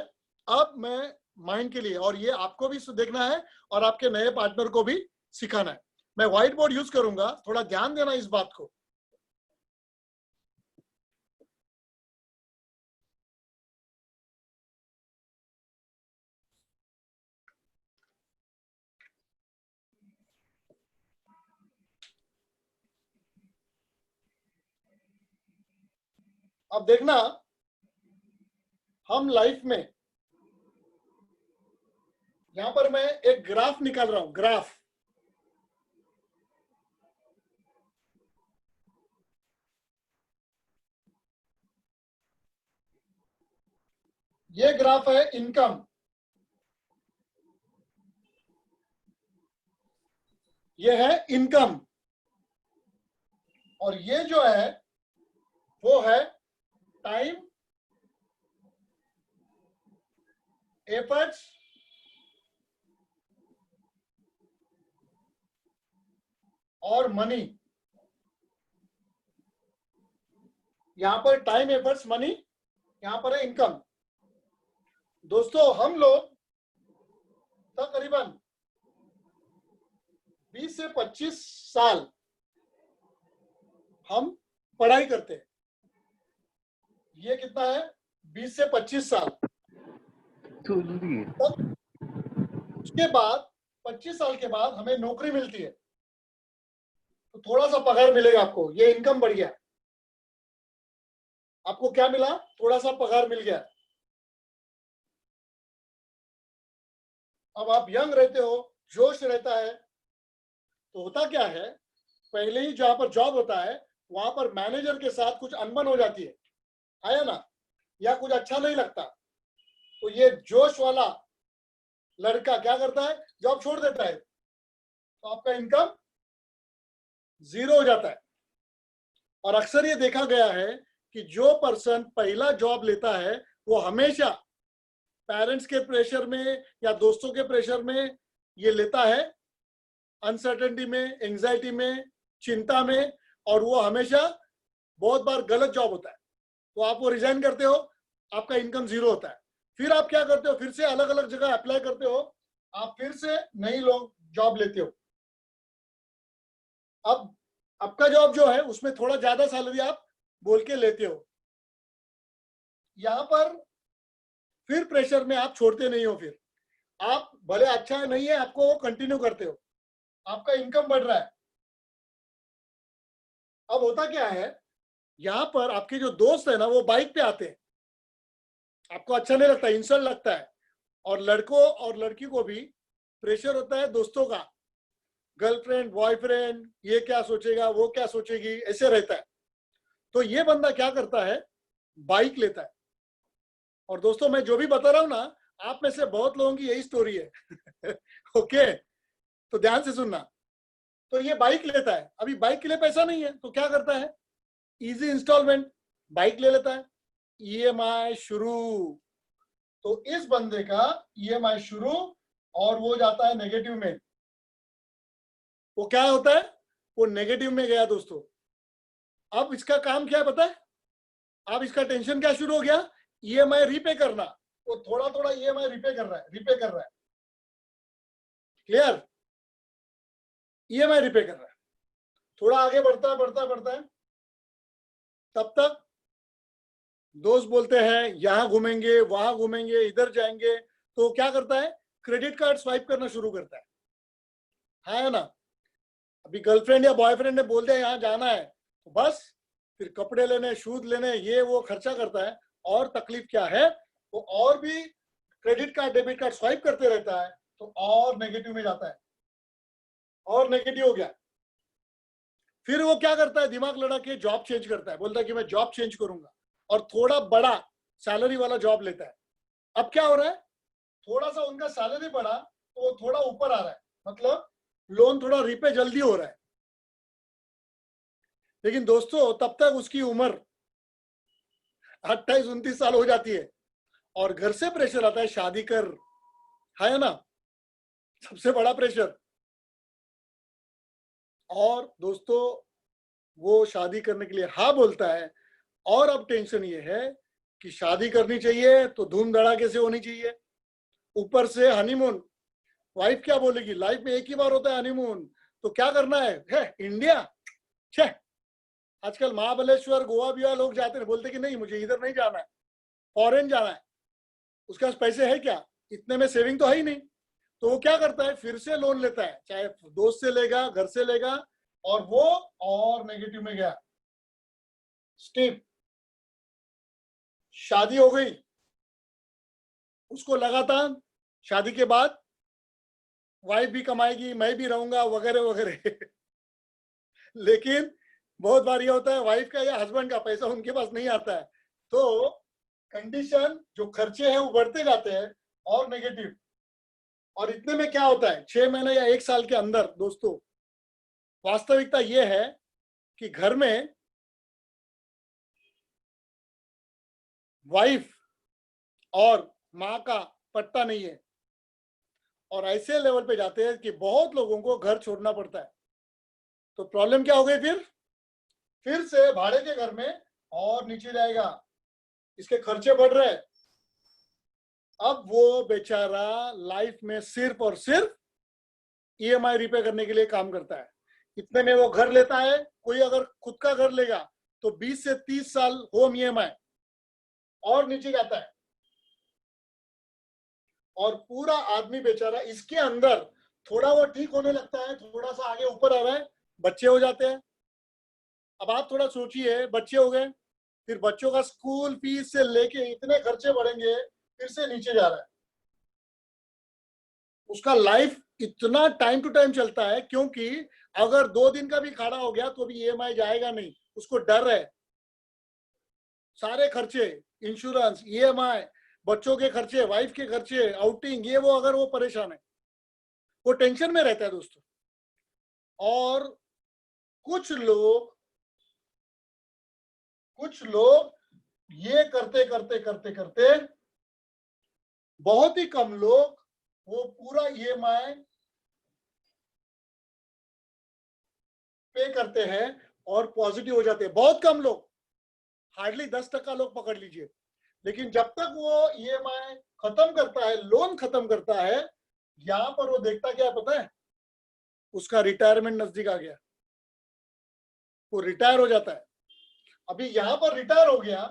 अब मैं माइंड के लिए, और ये आपको भी देखना है और आपके नए पार्टनर को भी सिखाना है। मैं व्हाइट बोर्ड यूज करूंगा, थोड़ा ध्यान देना इस बात को। अब देखना, हम लाइफ में, यहां पर मैं एक ग्राफ निकाल रहा हूं, ग्राफ। ये ग्राफ है इनकम, ये है इनकम, और ये जो है वो है टाइम, एफर्ट्स और मनी। यहां पर टाइम, एफर्ट्स, मनी, यहां पर है इनकम। दोस्तों, हम लोग तकरीबन 20 से 25 साल हम पढ़ाई करते हैं। ये कितना है? 20 से 25 साल। उसके बाद 25 साल के बाद हमें नौकरी मिलती है, तो थोड़ा सा पगार मिलेगा आपको, ये इनकम बढ़ गया। आपको क्या मिला? थोड़ा सा पगार मिल गया। अब आप यंग रहते हो, जोश रहता है, तो होता क्या है, पहले ही जहां पर जॉब होता है वहां पर मैनेजर के साथ कुछ अनबन हो जाती है ना, या कुछ अच्छा नहीं लगता, तो ये जोश वाला लड़का क्या करता है, जॉब छोड़ देता है, तो आपका इनकम जीरो हो जाता है। और अक्सर ये देखा गया है कि जो पर्सन पहला जॉब लेता है वो हमेशा पेरेंट्स के प्रेशर में या दोस्तों के प्रेशर में ये लेता है, अनसर्टेनिटी में, एंजाइटी में, चिंता में, और वो हमेशा बहुत बार गलत जॉब होता है, तो आप वो रिजाइन करते हो, आपका इनकम जीरो होता है। फिर आप क्या करते हो, फिर से अलग अलग जगह अप्लाई करते हो, आप फिर से नई लोग जॉब लेते हो। अब आपका जॉब जो है उसमें थोड़ा ज्यादा सैलरी आप बोल के लेते हो, यहां पर फिर प्रेशर में आप छोड़ते नहीं हो, फिर आप भले अच्छा नहीं है आपको कंटिन्यू करते हो, आपका इनकम बढ़ रहा है। अब होता क्या है, यहाँ पर आपके जो दोस्त है ना वो बाइक पे आते हैं, आपको अच्छा नहीं लगता, इंसल्ट लगता है, और लड़कों और लड़की को भी प्रेशर होता है दोस्तों का, गर्लफ्रेंड बॉयफ्रेंड ये क्या सोचेगा, वो क्या सोचेगी, ऐसे रहता है। तो ये बंदा क्या करता है, बाइक लेता है। और दोस्तों मैं जो भी बता रहा हूं ना, आप में से बहुत लोगों की यही स्टोरी है ओके, तो ध्यान से सुनना। तो ये बाइक लेता है, अभी बाइक के लिए पैसा नहीं है, तो क्या करता है, इजी इंस्टॉलमेंट बाइक ले लेता है, ईएमआई शुरू। तो इस बंदे का ईएमआई शुरू, और वो जाता है नेगेटिव में। वो क्या होता है, वो नेगेटिव में गया दोस्तों। अब इसका काम क्या है पता है, अब इसका टेंशन क्या शुरू हो गया, ईएमआई रीपे करना। वो थोड़ा थोड़ा ईएमआई रीपे कर रहा है, क्लियर, ईएमआई रीपे कर रहा है, थोड़ा आगे बढ़ता है, तब तक दोस्त बोलते हैं यहाँ घूमेंगे, वहां घूमेंगे, इधर जाएंगे, तो क्या करता है, क्रेडिट कार्ड स्वाइप करना शुरू करता है ना। अभी गर्लफ्रेंड या बॉयफ्रेंड ने बोल दिया यहाँ जाना है, तो बस फिर कपड़े लेने, शूज लेने, ये वो खर्चा करता है। और तकलीफ क्या है, वो और भी credit card debit card swipe करते रहता है, तो और नेगेटिव में जाता है, और नेगेटिव हो गया। फिर वो क्या करता है, दिमाग लड़ा के जॉब चेंज करता है, बोलता है कि मैं जॉब चेंज करूंगा, और थोड़ा बड़ा सैलरी वाला जॉब लेता है। अब क्या हो रहा है, थोड़ा सा उनका सैलरी बढ़ा तो वो थोड़ा ऊपर आ रहा है, मतलब लोन थोड़ा रीपे जल्दी हो रहा है। लेकिन दोस्तों तब तक उसकी उम्र 28-29 साल हो जाती है, और घर से प्रेशर आता है, शादी कर, है ना, सबसे बड़ा प्रेशर। और दोस्तों वो शादी करने के लिए हाँ बोलता है, और अब टेंशन ये है कि शादी करनी चाहिए तो धूम धड़ाके से होनी चाहिए, ऊपर से हनीमून। वाइफ क्या बोलेगी, लाइफ में एक ही बार होता है हनीमून, तो क्या करना है इंडिया, छे आजकल महाबलेश्वर गोवा भी लोग जाते हैं, बोलते कि नहीं मुझे इधर नहीं जाना है, फॉरेन जाना है। उसके पास पैसे है क्या, इतने में सेविंग तो है ही नहीं, तो वो क्या करता है, फिर से लोन लेता है, चाहे दोस्त से लेगा, घर से लेगा, और वो और नेगेटिव में गया। स्टेप, शादी हो गई, उसको लगा था शादी के बाद वाइफ भी कमाएगी, मैं भी रहूंगा, वगैरह वगैरह लेकिन बहुत बार ये होता है, वाइफ का या हस्बैंड का पैसा उनके पास नहीं आता है, तो कंडीशन जो खर्चे हैं वो बढ़ते जाते हैं, और नेगेटिव। और इतने में क्या होता है, 6 महीने या 1 साल के अंदर दोस्तों, वास्तविकता ये है कि घर में वाइफ और माँ का पट्टा नहीं है, और ऐसे लेवल पे जाते हैं कि बहुत लोगों को घर छोड़ना पड़ता है। तो प्रॉब्लम क्या हो गई, फिर से भाड़े के घर में और नीचे जाएगा, इसके खर्चे बढ़ रहे हैं। अब वो बेचारा लाइफ में सिर्फ और सिर्फ ईएमआई रीपे करने के लिए काम करता है। इतने में वो घर लेता है, कोई अगर खुद का घर लेगा तो 20 से 30 साल होम ईएमआई, और नीचे जाता है, और पूरा आदमी बेचारा इसके अंदर थोड़ा वो ठीक होने लगता है, थोड़ा सा आगे ऊपर आ रहा है, बच्चे हो जाते हैं। अब आप थोड़ा सोचिए, बच्चे हो गए, फिर बच्चों का स्कूल फीस से लेके इतने खर्चे बढ़ेंगे, फिर से नीचे जा रहा है। उसका लाइफ इतना टाइम टू टाइम चलता है, क्योंकि अगर 2 दिन का भी खड़ा हो गया तो भी ईएमआई जाएगा नहीं, उसको डर है। सारे खर्चे, इंश्योरेंस, ईएमआई, बच्चों के खर्चे, वाइफ के खर्चे, आउटिंग, ये वो, अगर वो परेशान है, वो टेंशन में रहता है दोस्तों। और कुछ लोग ये करते करते करते करते, बहुत ही कम लोग वो पूरा ईएमआई पे करते हैं और पॉजिटिव हो जाते हैं। बहुत कम लोग, हार्डली 10% लोग पकड़ लीजिए। लेकिन जब तक वो ईएमआई खत्म करता है, लोन खत्म करता है, यहां पर वो देखता क्या है पता है? उसका रिटायरमेंट नजदीक आ गया, वो रिटायर हो जाता है। अभी यहां पर रिटायर हो गया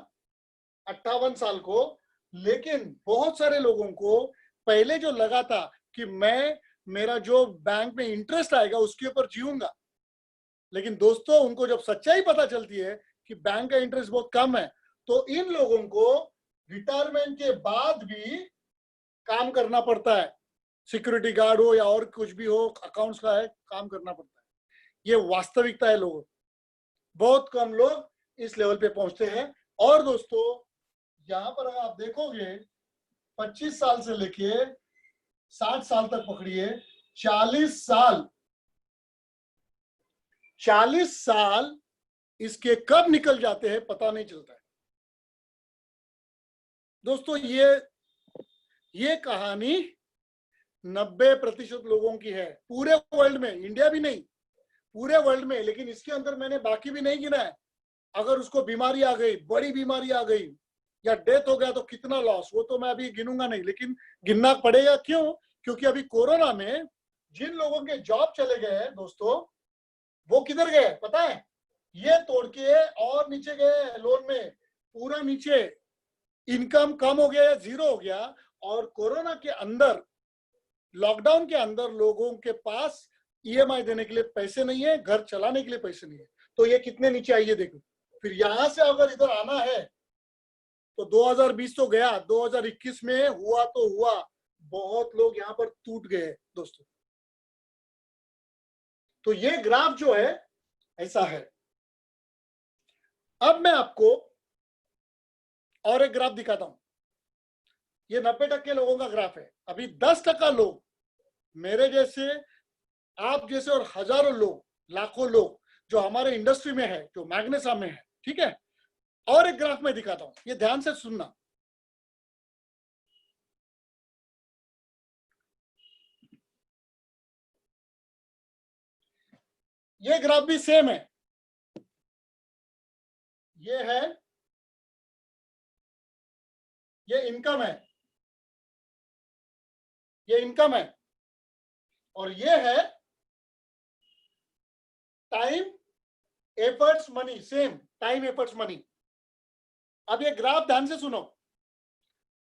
58 साल को, लेकिन बहुत सारे लोगों को पहले जो लगा था कि मैं, मेरा जो बैंक में इंटरेस्ट आएगा उसके ऊपर जीऊंगा, लेकिन दोस्तों उनको जब सच्चाई पता चलती है कि बैंक का इंटरेस्ट बहुत कम है, तो इन लोगों को रिटायरमेंट के बाद भी काम करना पड़ता है। सिक्योरिटी गार्ड हो या और कुछ भी हो, अकाउंट्स का है, काम करना पड़ता है। ये वास्तविकता है लोगों। बहुत कम लोग इस लेवल पे पहुंचते हैं। और दोस्तों यहां पर अगर आप देखोगे, 25 साल से लेके 60 साल तक पकड़िए, 40 साल इसके कब निकल जाते हैं पता नहीं चलता है दोस्तों। ये कहानी 90% लोगों की है पूरे वर्ल्ड में, इंडिया भी नहीं, पूरे वर्ल्ड में। लेकिन इसके अंदर मैंने बाकी भी नहीं गिना है। अगर उसको बीमारी आ गई, बड़ी बीमारी आ गई, या डेथ हो गया तो कितना लॉस, वो तो मैं अभी गिनूंगा नहीं, लेकिन गिनना पड़ेगा। क्यों? क्योंकि अभी कोरोना में जिन लोगों के जॉब चले गए हैं दोस्तों, वो किधर गए पता है? ये तोड़ के और नीचे गए लोन में, पूरा नीचे। इनकम कम हो गया या जीरो हो गया। और कोरोना के अंदर, लॉकडाउन के अंदर लोगों के पास ईएमआई देने के लिए पैसे नहीं है, घर चलाने के लिए पैसे नहीं है, तो ये कितने नीचे आइए देखो। फिर यहां से अगर इधर आना है तो 2020 तो गया, 2021 में हुआ तो हुआ, बहुत लोग यहां पर टूट गए दोस्तों। तो ये ग्राफ जो है ऐसा है। अब मैं आपको और एक ग्राफ दिखाता हूं। ये 90% लोगों का ग्राफ है। अभी 10% लोग, मेरे जैसे, आप जैसे और हजारों लोग, लाखों लोग जो हमारे इंडस्ट्री में है, जो मैग्नेसा में है, ठीक है। और एक ग्राफ में दिखाता हूं, ये ध्यान से सुनना। ये ग्राफ भी सेम है। ये है, ये इनकम है, ये इनकम है, और ये है time efforts money, same time efforts money. अब ये ग्राफ ध्यान से सुनो,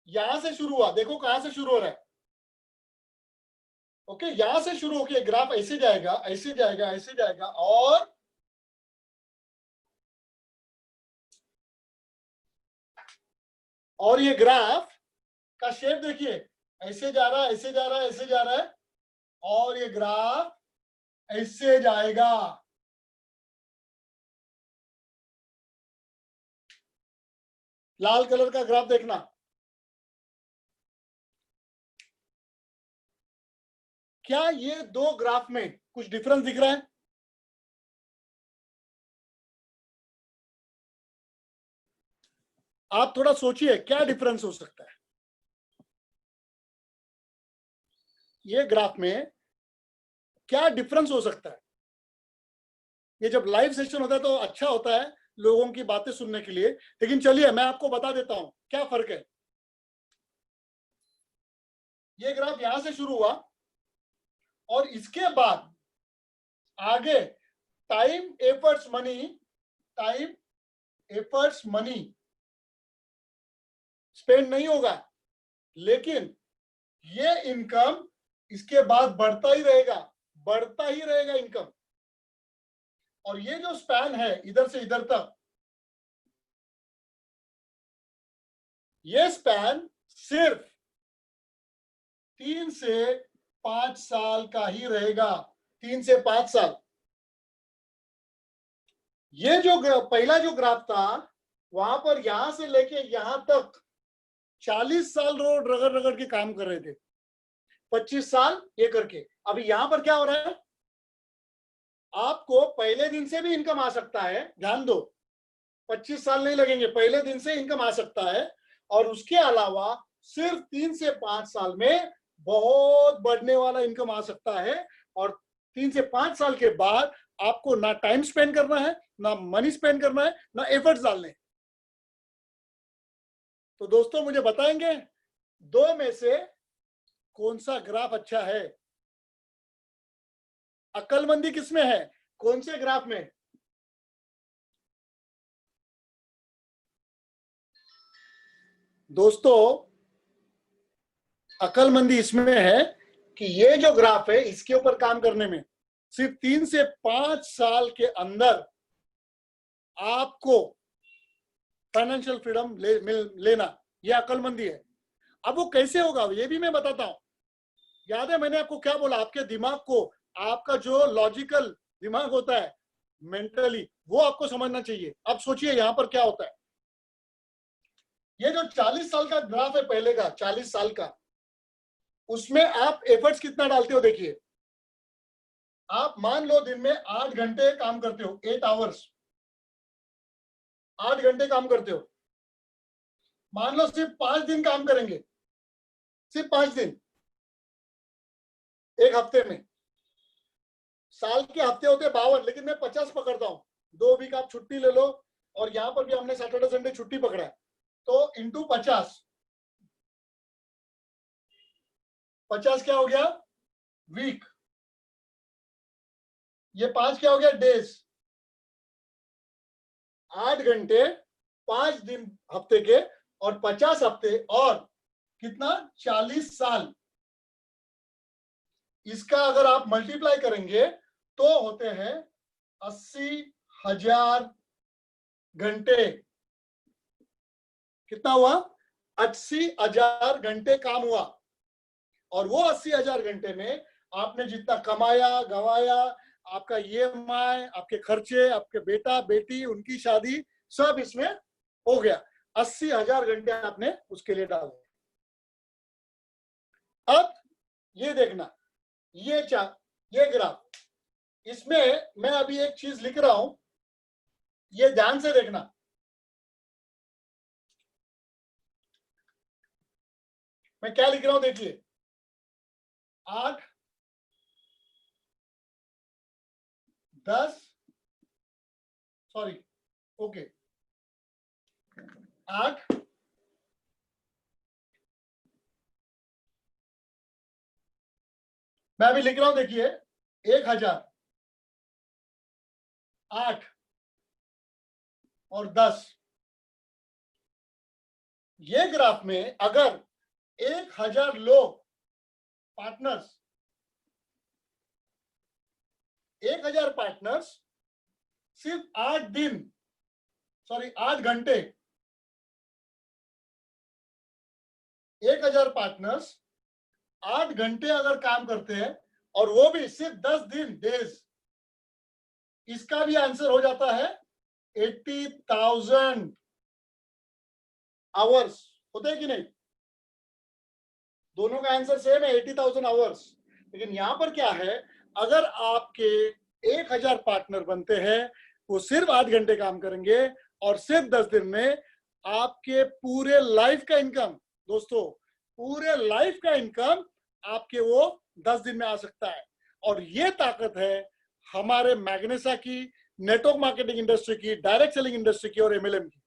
यहां से शुरू हुआ, देखो कहां से शुरू हो रहा है। ओके, यहां से शुरू होकर ग्राफ ऐसे जाएगा, ऐसे जाएगा, ऐसे जाएगा, और ये ग्राफ का शेप देखिए, ऐसे जा रहा है, ऐसे जा रहा है, ऐसे जा रहा है, और ये ग्राफ ऐसे जाएगा। लाल कलर का ग्राफ देखना, क्या ये दो ग्राफ में कुछ डिफरेंस दिख रहा है? आप थोड़ा सोचिए क्या डिफरेंस हो सकता है ये ग्राफ में, क्या डिफरेंस हो सकता है? ये जब लाइव सेशन होता है तो अच्छा होता है लोगों की बातें सुनने के लिए, लेकिन चलिए मैं आपको बता देता हूं क्या फर्क है। ये ग्राफ यहां से शुरू हुआ और इसके बाद आगे time efforts money, time efforts money spend नहीं होगा, लेकिन ये इनकम इसके बाद बढ़ता ही रहेगा, बढ़ता ही रहेगा इनकम। और ये जो स्पैन है इधर से इधर तक, ये स्पैन सिर्फ 3 से 5 साल का ही रहेगा, 3 से 5 साल। ये जो पहला जो ग्राफ था वहां पर यहां से लेके यहां तक 40 साल रोड रगड़ रगड़ के काम कर रहे थे, 25 साल ये करके। अभी यहां पर क्या हो रहा है, आपको पहले दिन से भी इनकम आ सकता है, ध्यान दो, 25 साल नहीं लगेंगे, पहले दिन से इनकम आ सकता है। और उसके अलावा सिर्फ 3 से 5 साल में बहुत बढ़ने वाला इनकम आ सकता है। और 3 से 5 साल के बाद आपको ना टाइम स्पेंड करना है, ना मनी स्पेंड करना है, ना एफर्ट्स डालने। तो दोस्तों मुझे बताएंगे 2 में से कौन सा ग्राफ अच्छा है? अक्लमंदी किसमें है, कौन से ग्राफ में? दोस्तों अक्लमंदी इसमें है कि ये जो ग्राफ है इसके ऊपर काम करने में सिर्फ 3 से 5 साल के अंदर आपको फाइनेंशियल फ्रीडम लेना, ये अक्लमंदी है। अब वो कैसे होगा ये भी मैं बताता हूं। याद है मैंने आपको क्या बोला, आपके दिमाग को, आपका जो लॉजिकल दिमाग होता है मेंटली, वो आपको समझना चाहिए। अब सोचिए यहां पर क्या होता है। ये जो 40 साल का ग्राफ है पहले का, 40 साल का, उसमें आप एफर्ट्स कितना डालते हो देखिए। आप मान लो दिन में 8 घंटे काम करते हो, 8 आवर्स, 8 घंटे काम करते हो। मान लो सिर्फ 5 दिन काम करेंगे, सिर्फ 5 दिन एक हफ्ते में। साल के हफ्ते होते 52, लेकिन मैं 50 पकड़ता हूं। 2 वीक आप छुट्टी ले लो, और यहां पर भी हमने सैटरडे संडे छुट्टी पकड़ा है, तो इंटू 50, 50 क्या हो गया, वीक। ये 5 क्या हो गया, डेज। 8 घंटे 5 दिन हफ्ते के, और 50 हफ्ते, और कितना, 40 साल। इसका अगर आप मल्टीप्लाई करेंगे तो होते हैं 80,000 घंटे। कितना हुआ, 80,000 घंटे काम हुआ। और वो 80,000 घंटे में आपने जितना कमाया, गवाया, आपका EMI, आपके खर्चे, आपके बेटा बेटी, उनकी शादी, सब इसमें हो गया। 80,000 घंटे आपने उसके लिए डाल दिए। अब ये देखना, ये ग्राफ, इसमें मैं अभी एक चीज लिख रहा हूं, ये ध्यान से देखना। मैं क्या लिख रहा हूं देखिए, 8, 10, सॉरी, ओके, 8, मैं अभी लिख रहा हूं देखिए, 1,000, 8 और 10। ये ग्राफ में अगर 1,000 लोग, पार्टनर्स, 1,000 पार्टनर्स सिर्फ 8 दिन, सॉरी 8 घंटे, 1,000 पार्टनर्स 8 घंटे अगर काम करते हैं, और वो भी सिर्फ 10 दिन, डेज, इसका भी आंसर हो जाता है 80,000 आवर्स। होते हैं कि नहीं, दोनों का आंसर सेम है, 80,000 आवर्स। लेकिन यहां पर क्या है, अगर आपके 1,000 पार्टनर बनते हैं, वो सिर्फ 8 घंटे काम करेंगे, और सिर्फ 10 दिन में आपके पूरे लाइफ का इनकम, दोस्तों पूरे लाइफ का इनकम आपके वो 10 दिन में आ सकता है। और ये ताकत है हमारे मैग्नेसा की, नेटवर्क मार्केटिंग इंडस्ट्री की, डायरेक्ट सेलिंग इंडस्ट्री की, और MLM की।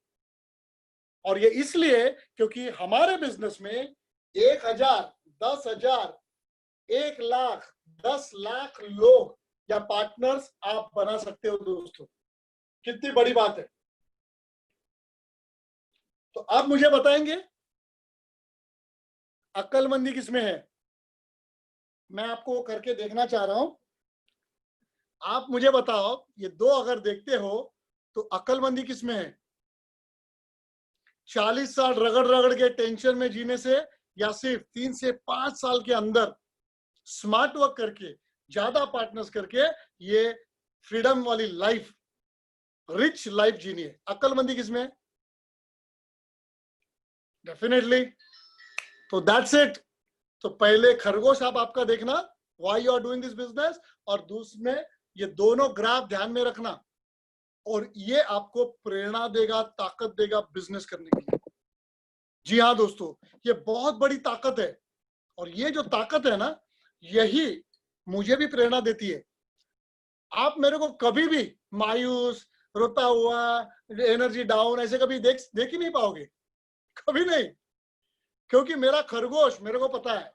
और ये इसलिए क्योंकि हमारे बिजनेस में 1,000, 10,000, 1,00,000, 10 लाख लोग या पार्टनर्स आप बना सकते हो दोस्तों। कितनी बड़ी बात है। तो आप मुझे बताएंगे अक्लमंदी किसमें है? मैं आपको करके देखना चाह रहा हूं। आप मुझे बताओ, ये 2 अगर देखते हो तो अक्लमंदी किसमें है? 40 साल रगड़ रगड़ के टेंशन में जीने से, या सिर्फ 3 से 5 साल के अंदर स्मार्ट वर्क करके, ज्यादा पार्टनर्स करके ये फ्रीडम वाली लाइफ, रिच लाइफ जीनी है? अक्लमंदी किसमें? डेफिनेटली। तो दैट्स इट। तो पहले खरगोश आप आपका देखना, why you are doing this business, और दूसरे ये दोनों ग्राफ ध्यान में रखना, और ये आपको प्रेरणा देगा, ताकत देगा बिजनेस करने के लिए। जी हाँ दोस्तों, ये बहुत बड़ी ताकत है, और ये जो ताकत है ना, यही मुझे भी प्रेरणा देती है। आप मेरे को कभी भी मायूस, रोता हुआ, एनर्जी डाउन ऐसे कभी देख ही नहीं पाओगे, कभी नहीं। क्योंकि मेरा खरगोश, मेरे को पता है,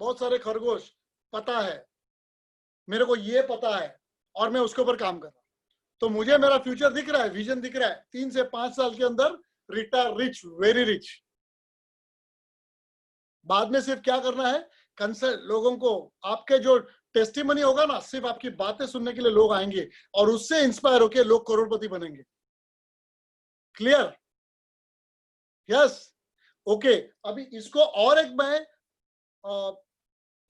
बहुत सारे खरगोश पता है, मेरे को ये पता है, और मैं उसके ऊपर काम कर रहा हूं। तो मुझे मेरा फ्यूचर दिख रहा है, विजन दिख रहा है, 3 से 5 साल के अंदर रिटायर रिच, वेरी रिच। बाद में सिर्फ क्या करना है, कंसल्ट लोगों को, आपके जो टेस्टिमनी होगा ना, सिर्फ आपकी बातें सुनने के लिए लोग आएंगे, और उससे इंस्पायर होकर लोग करोड़पति बनेंगे। क्लियर? Yes, okay. अभी इसको और एक मैं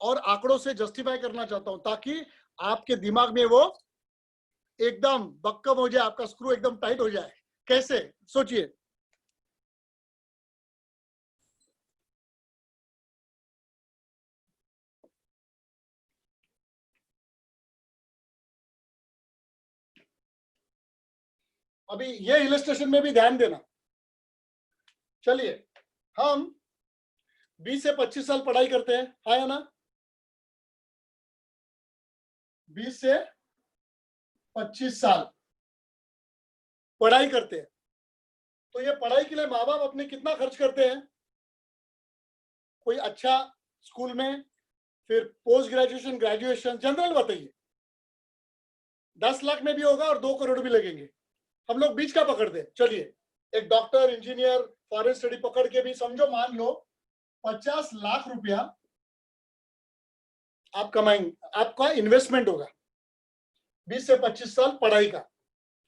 और आंकड़ों से जस्टिफाई करना चाहता हूं, ताकि आपके दिमाग में वो एकदम बक्कम हो जाए, आपका स्क्रू एकदम टाइट हो जाए। कैसे? सोचिए। अभी ये इलस्ट्रेशन में भी ध्यान देना। चलिए, हम 20 से 25 साल पढ़ाई करते हैं, हाँ या ना? 20 से 25 साल पढ़ाई करते हैं। तो ये पढ़ाई के लिए माँ बाप अपने कितना खर्च करते हैं? कोई अच्छा स्कूल में, फिर पोस्ट ग्रेजुएशन, ग्रेजुएशन, जनरल बताइए। 10 लाख में भी होगा और 2 करोड़ भी लगेंगे। हम लोग बीच का पकड़ते हैं। चलिए, एक डॉक्टर, इंजीनियर, फॉरेन स्टडी पकड़ के भी समझो, मान लो 50 लाख रुपया आप कमाएंगे, आपका इन्वेस्टमेंट होगा 20 से 25 साल पढ़ाई का।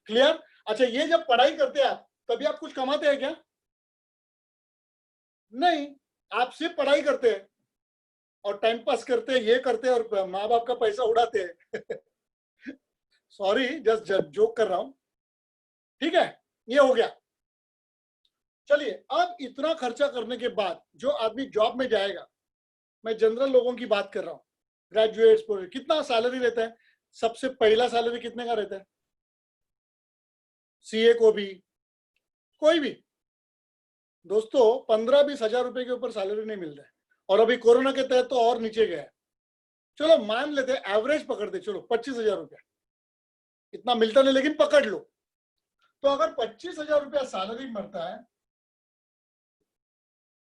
क्लियर? अच्छा, ये जब पढ़ाई करते हैं आप, तभी आप कुछ कमाते हैं क्या? नहीं, आप सिर्फ पढ़ाई करते हैं और टाइम पास करते हैं, ये करते हैं और माँ बाप का पैसा उड़ाते हैं। सॉरी, जस्ट जोक कर रहा हूं। ठीक है, ये हो गया। चलिए, अब इतना खर्चा करने के बाद जो आदमी जॉब में जाएगा, मैं जनरल लोगों की बात कर रहा हूं, ग्रेजुएट्स, कितना सैलरी रहता है? सबसे पहला सैलरी कितने का रहता है? सीए को भी, कोई भी दोस्तों 15-20 हजार रुपए के ऊपर सैलरी नहीं मिल रहा है, और अभी कोरोना के तहत तो और नीचे गया है। चलो मान लेते हैं, एवरेज पकड़ते, चलो 25,000 रुपया, इतना मिलता नहीं लेकिन पकड़ लो। तो अगर 25,000 रुपया सैलरी मिलता है,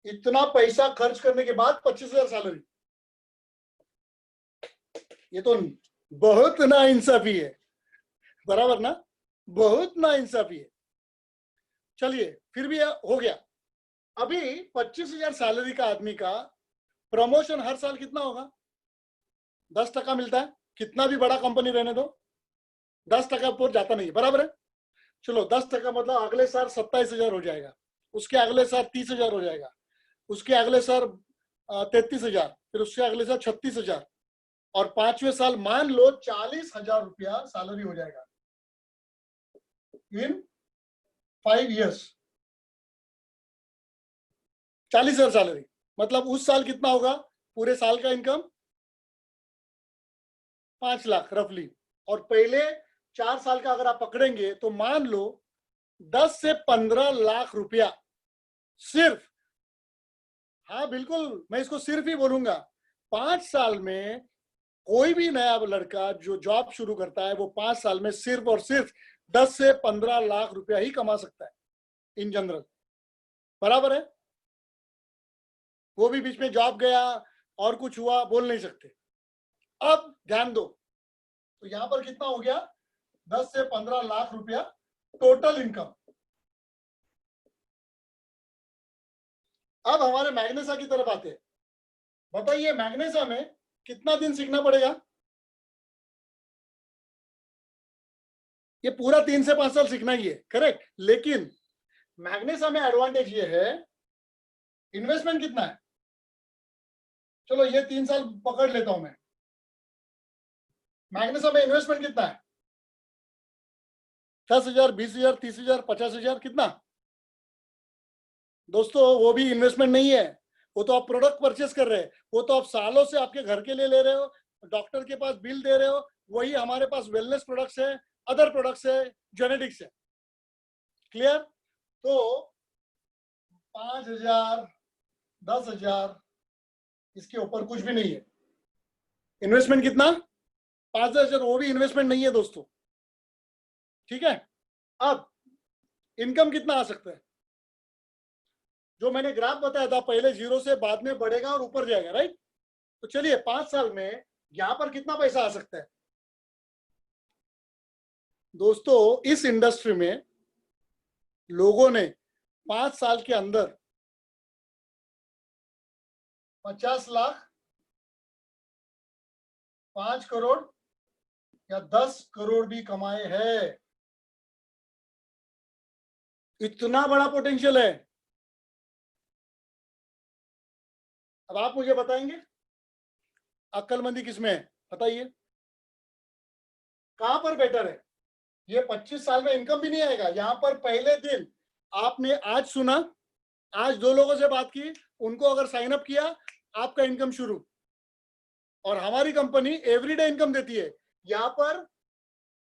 इतना पैसा खर्च करने के बाद 25,000 सैलरी, ये तो बहुत नाइंसाफी है, बराबर ना? बहुत नाइंसाफी है। चलिए, फिर भी हो गया। अभी 25,000 सैलरी का आदमी का प्रमोशन हर साल कितना होगा? 10% मिलता है। कितना भी बड़ा कंपनी रहने दो, 10% पर जाता नहीं, बराबर है? चलो 10% मतलब अगले साल 27,000 हो जाएगा, उसके अगले साल 30,000 हो जाएगा, उसके अगले साल 33,000, फिर उसके अगले साल 36,000, और 5वें साल मान लो 40,000 रुपया सैलरी हो जाएगा इन 5 years। 40,000 सैलरी मतलब उस साल कितना होगा? पूरे साल का इनकम 5 लाख रफली। और पहले 4 साल का अगर आप पकड़ेंगे तो मान लो 10 से 15 लाख रुपया सिर्फ, हाँ बिल्कुल, मैं इसको सिर्फ ही बोलूंगा, 5 साल में कोई भी नया लड़का जो जॉब शुरू करता है, वो 5 साल में सिर्फ और सिर्फ 10 से 15 लाख रुपया ही कमा सकता है इन जनरल, बराबर है? वो भी बीच में जॉब गया और कुछ हुआ बोल नहीं सकते। अब ध्यान दो, तो यहां पर कितना हो गया? 10 से 15 लाख रुपया टोटल इनकम। अब हमारे मैग्नेसा की तरफ आते हैं। बताइए, मैग्नेसा में कितना दिन सीखना पड़ेगा? ये पूरा 3 से 5 साल सीखना ही है, करेक्ट। लेकिन मैग्नेसा में एडवांटेज ये है, इन्वेस्टमेंट कितना है, चलो ये 3 साल पकड़ लेता हूं मैं। मैग्नेसा में इन्वेस्टमेंट कितना है, 10,000, 20,000, 30,000, 50,000, कितना दोस्तों? वो भी इन्वेस्टमेंट नहीं है, वो तो आप प्रोडक्ट परचेस कर रहे हैं, वो तो आप सालों से आपके घर के लिए ले रहे हो, डॉक्टर के पास बिल दे रहे हो। वही हमारे पास वेलनेस प्रोडक्ट्स है, अदर प्रोडक्ट्स है, जेनेटिक्स है। क्लियर? तो 5,000, 10,000, इसके ऊपर कुछ भी नहीं है। इन्वेस्टमेंट कितना, 5,000, वो भी इन्वेस्टमेंट नहीं है दोस्तों। ठीक है, अब इनकम कितना आ सकता है, जो मैंने ग्राफ बताया था, पहले 0 से बाद में बढ़ेगा और ऊपर जाएगा, राइट? तो चलिए 5 साल में यहां पर कितना पैसा आ सकता है दोस्तों? इस इंडस्ट्री में लोगों ने 5 साल के अंदर 50 लाख, 5 करोड़ या 10 करोड़ भी कमाए हैं। इतना बड़ा पोटेंशियल है। अब आप मुझे बताएंगे अक्लमंदी किसमें है, बताइए कहां पर बेटर है? ये 25 साल में इनकम भी नहीं आएगा। यहां पर पहले दिन आपने आज सुना, आज 2 लोगों से बात की, उनको अगर साइन अप किया, आपका इनकम शुरू। और हमारी कंपनी एवरीडे इनकम देती है। यहाँ पर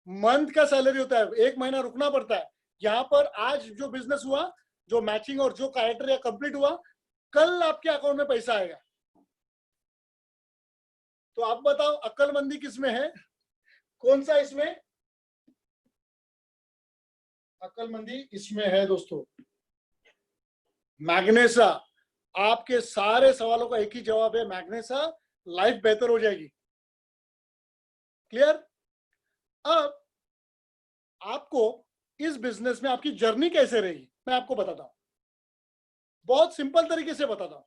मंथ का सैलरी होता है, 1 महीना रुकना पड़ता है। यहाँ पर आज जो बिजनेस हुआ, जो मैचिंग और जो क्राइटेरिया कंप्लीट हुआ, कल आपके अकाउंट में पैसा आएगा। तो आप बताओ अक्लमंदी किसमें है, कौन सा इसमें? अक्लमंदी इसमें है दोस्तों, मैग्नेसा। आपके सारे सवालों का एक ही जवाब है, मैग्नेसा। लाइफ बेहतर हो जाएगी। क्लियर? अब आपको इस बिजनेस में आपकी जर्नी कैसे रहेगी, मैं आपको बताता हूं, बहुत सिंपल तरीके से बताता हूं।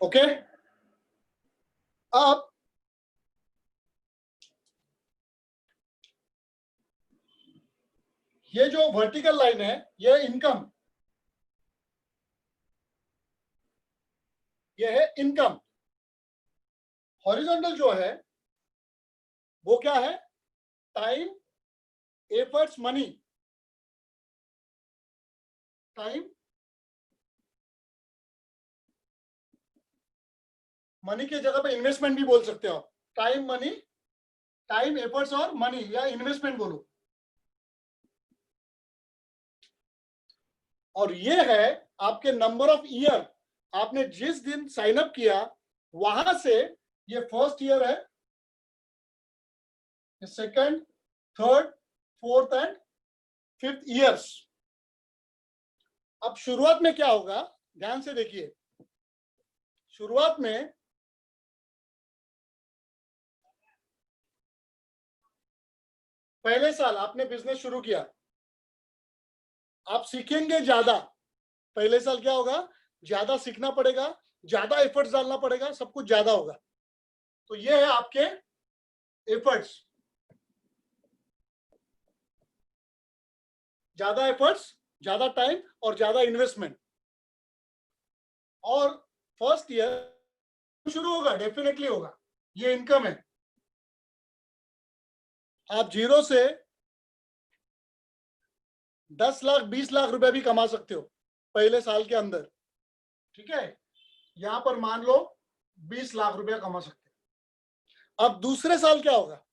ओके, अब ये जो वर्टिकल लाइन है, ये इनकम, ये है इनकम। हॉरिजॉन्टल जो है वो क्या है, time, efforts, money. Time, money की जगह पे इन्वेस्टमेंट भी बोल सकते हो आप। टाइम, मनी, टाइम, एफर्ट्स और मनी, या इन्वेस्टमेंट बोलो। और ये है आपके नंबर ऑफ ईयर, आपने जिस दिन साइन अप किया वहां से ये फर्स्ट ईयर है, second, third, fourth and fifth years. अब शुरुआत में क्या होगा, ध्यान से देखिए। शुरुआत में पहले साल आपने बिजनेस शुरू किया, आप सीखेंगे ज्यादा। पहले साल क्या होगा, ज्यादा सीखना पड़ेगा, ज्यादा एफर्ट्स डालना पड़ेगा, सब कुछ ज्यादा होगा। तो ये है आपके एफर्ट्स, ज्यादा एफर्ट्स, ज्यादा टाइम और ज्यादा इन्वेस्टमेंट। और फर्स्ट ईयर शुरू होगा, डेफिनेटली होगा, ये इनकम है। आप 0 से 10 लाख 20 लाख रुपए भी कमा सकते हो पहले साल के अंदर। ठीक है, यहां पर मान लो 20 लाख रुपया कमा सकते हो। अब दूसरे साल क्या होगा,